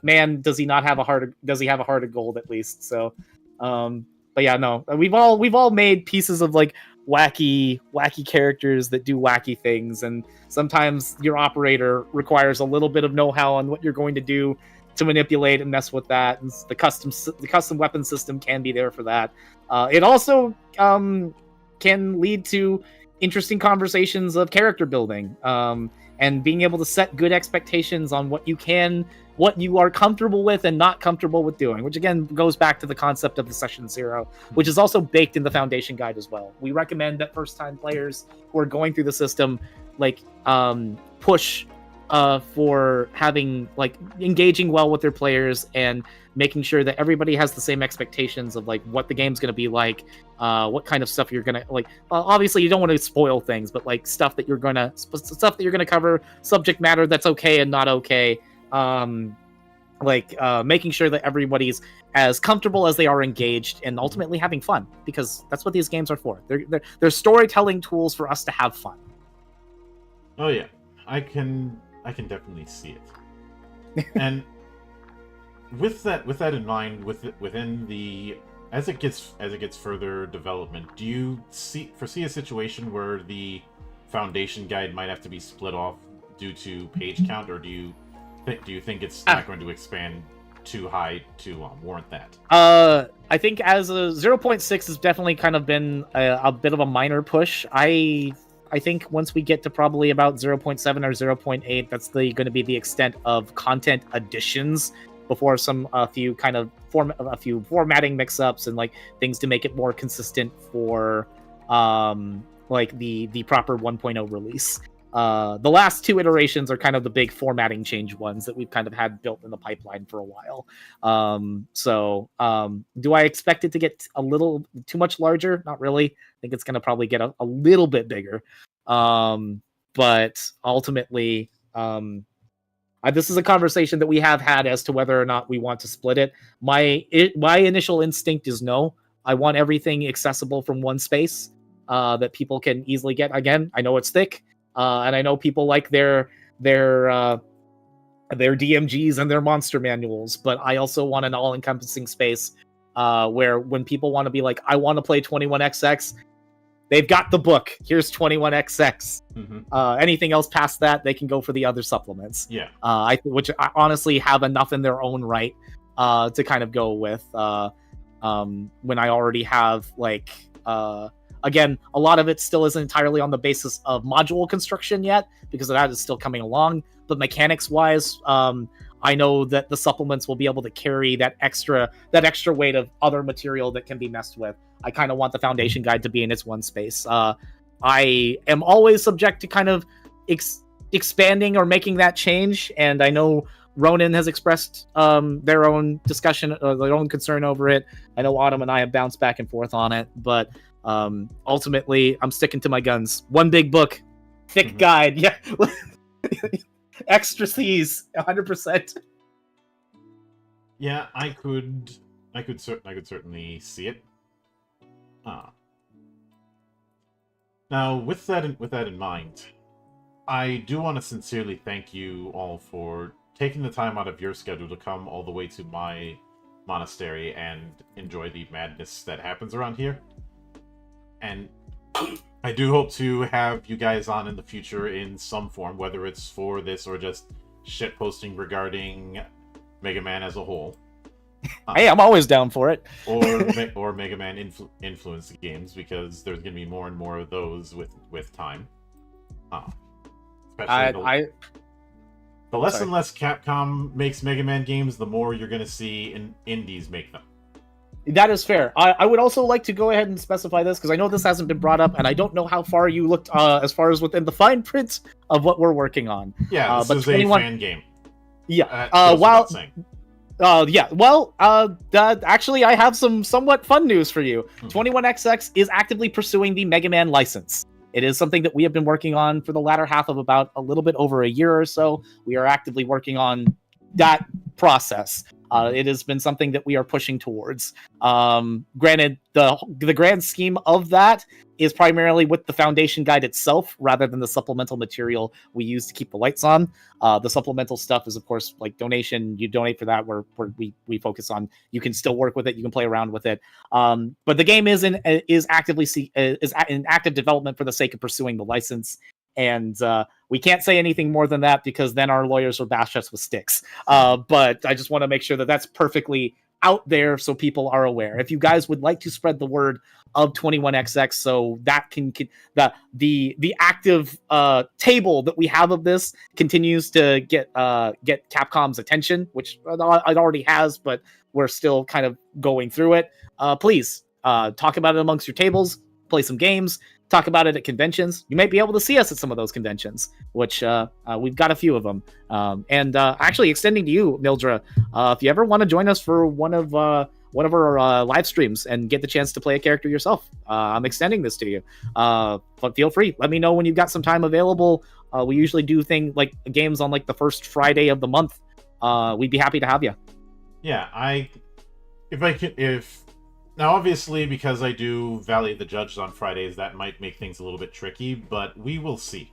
man, does he have a heart of gold at least? So, but yeah, no, we've all made pieces of like wacky characters that do wacky things, and sometimes your operator requires a little bit of know-how on what you're going to do to manipulate and mess with that, and the custom weapon system can be there for that. It also can lead to interesting conversations of character building, and being able to set good expectations on what you are comfortable with and not comfortable with doing, which again goes back to the concept of the session 0, which is also baked in the foundation guide as well. We recommend that first-time players who are going through the system push for having engaging well with their players and making sure that everybody has the same expectations of what the game's going to be like, what kind of stuff you're going to obviously you don't want to spoil things, but stuff that you're going to cover, subject matter that's okay and not okay, making sure that everybody's as comfortable as they are engaged and ultimately having fun, because that's what these games are for. They're storytelling tools for us to have fun. Oh yeah, I can definitely see it. And with that in mind, within the as it gets further development, do you foresee a situation where the foundation guide might have to be split off due to page count, or do you think it's not going to expand too high to warrant that? I think as a 0.6 has definitely kind of been a bit of a minor push. I think once we get to probably about 0.7 or 0.8, that's going to be the extent of content additions before a few formatting mix-ups and things to make it more consistent for the proper 1.0 release. The last two iterations are kind of the big formatting change ones that we've kind of had built in the pipeline for a while. Do I expect it to get a little too much larger? Not really. I think it's going to probably get a little bit bigger. But ultimately, this is a conversation that we have had as to whether or not we want to split it. My initial instinct is no. I want everything accessible from one space that people can easily get. Again, I know it's thick. And I know people like their DMGs and their monster manuals, but I also want an all-encompassing space where when people want to be like, I want to play 21XX, they've got the book. Here's 21XX. Mm-hmm. Anything else past that, they can go for the other supplements. Yeah. Which I honestly have enough in their own right to kind of go with when I already have again, a lot of it still isn't entirely on the basis of module construction yet, because that is still coming along. But mechanics-wise, I know that the supplements will be able to carry that extra weight of other material that can be messed with. I kind of want the foundation guide to be in its one space. I am always subject to kind of expanding or making that change, and I know Ronan has expressed their own discussion, their own concern over it. I know Autumn and I have bounced back and forth on it, but ultimately, I'm sticking to my guns. One big book, thick guide, yeah. Extra C's, 100%. Yeah, I could certainly see it. Now, with that in mind, I do want to sincerely thank you all for taking the time out of your schedule to come all the way to my monastery and enjoy the madness that happens around here. And I do hope to have you guys on in the future in some form, whether it's for this or just shit posting regarding Mega Man as a whole. Hey, I'm always down for it. or Mega Man influenced games, because there's going to be more and more of those with time. Especially the less and less Capcom makes Mega Man games, the more you're going to see indies make them. That is fair. I would also like to go ahead and specify this, because I know this hasn't been brought up, and I don't know how far you looked as far as within the fine print of what we're working on. Yeah, this but is 21... a fan game. Yeah. Actually, I have some somewhat fun news for you. 21XX is actively pursuing the Mega Man license. It is something that we have been working on for the latter half of about a little bit over a year or so. We are actively working on that process. It has been something that we are pushing towards. Granted, the grand scheme of that is primarily with the Foundation Guide itself, rather than the supplemental material we use to keep the lights on. The supplemental stuff is, of course, like donation. You donate for that, where we focus on. You can still work with it. You can play around with it. But the game is in active development for the sake of pursuing the license. And we can't say anything more than that, because then our lawyers will bash us with sticks. But I just want to make sure that that's perfectly out there so people are aware. If you guys would like to spread the word of 21XX, so that the active table that we have of this continues to get Capcom's attention, which it already has, but we're still kind of going through it. Please talk about it amongst your tables, play some games, talk about it at conventions. You might be able to see us at some of those conventions, which we've got a few of them. And actually, extending to you, Mildra, if you ever want to join us for one of our live streams and get the chance to play a character yourself, I'm extending this to you. But feel free. Let me know when you've got some time available. We usually do things like games on like the first Friday of the month. We'd be happy to have you. Yeah, Now, obviously, because I do Valley of the Judge on Fridays, that might make things a little bit tricky, but we will see.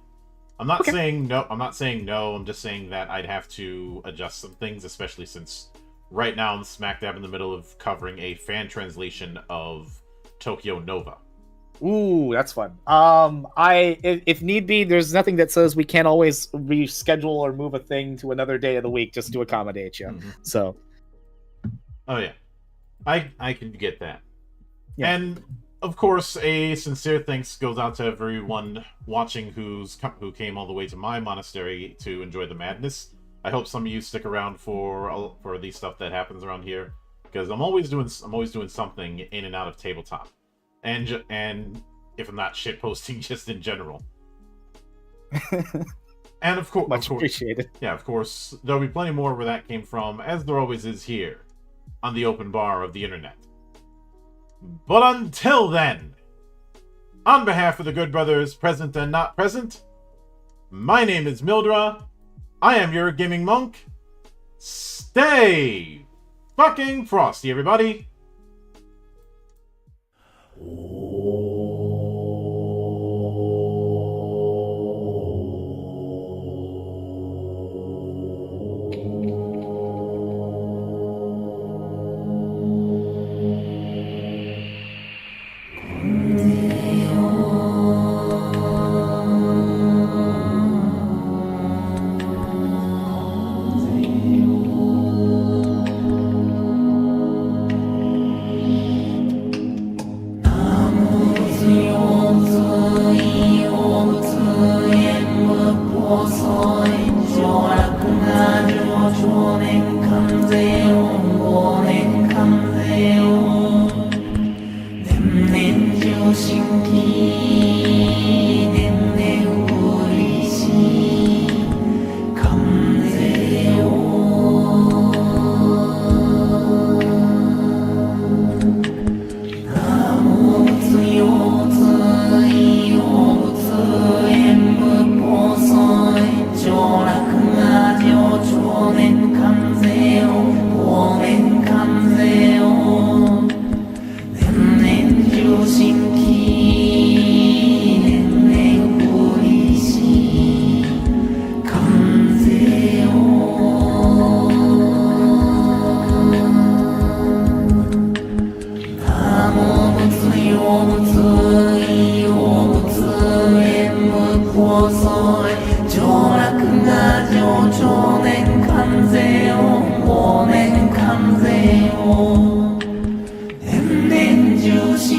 I'm not saying no. I'm just saying that I'd have to adjust some things, especially since right now I'm smack dab in the middle of covering a fan translation of Tokyo Nova. Ooh, that's fun. If need be, there's nothing that says we can't always reschedule or move a thing to another day of the week just to accommodate you. Mm-hmm. So. Oh yeah. I can get that. Yeah. And, of course, a sincere thanks goes out to everyone watching who came all the way to my monastery to enjoy the madness. I hope some of you stick around for the stuff that happens around here, because I'm always doing something in and out of tabletop. And if I'm not shitposting, just in general. And of course, much appreciated. Yeah, of course, there'll be plenty more where that came from, as there always is here on the open bar of the internet. But until then, on behalf of the good brothers present and not present, my name is Mildra. I am your gaming monk. Stay fucking frosty, everybody.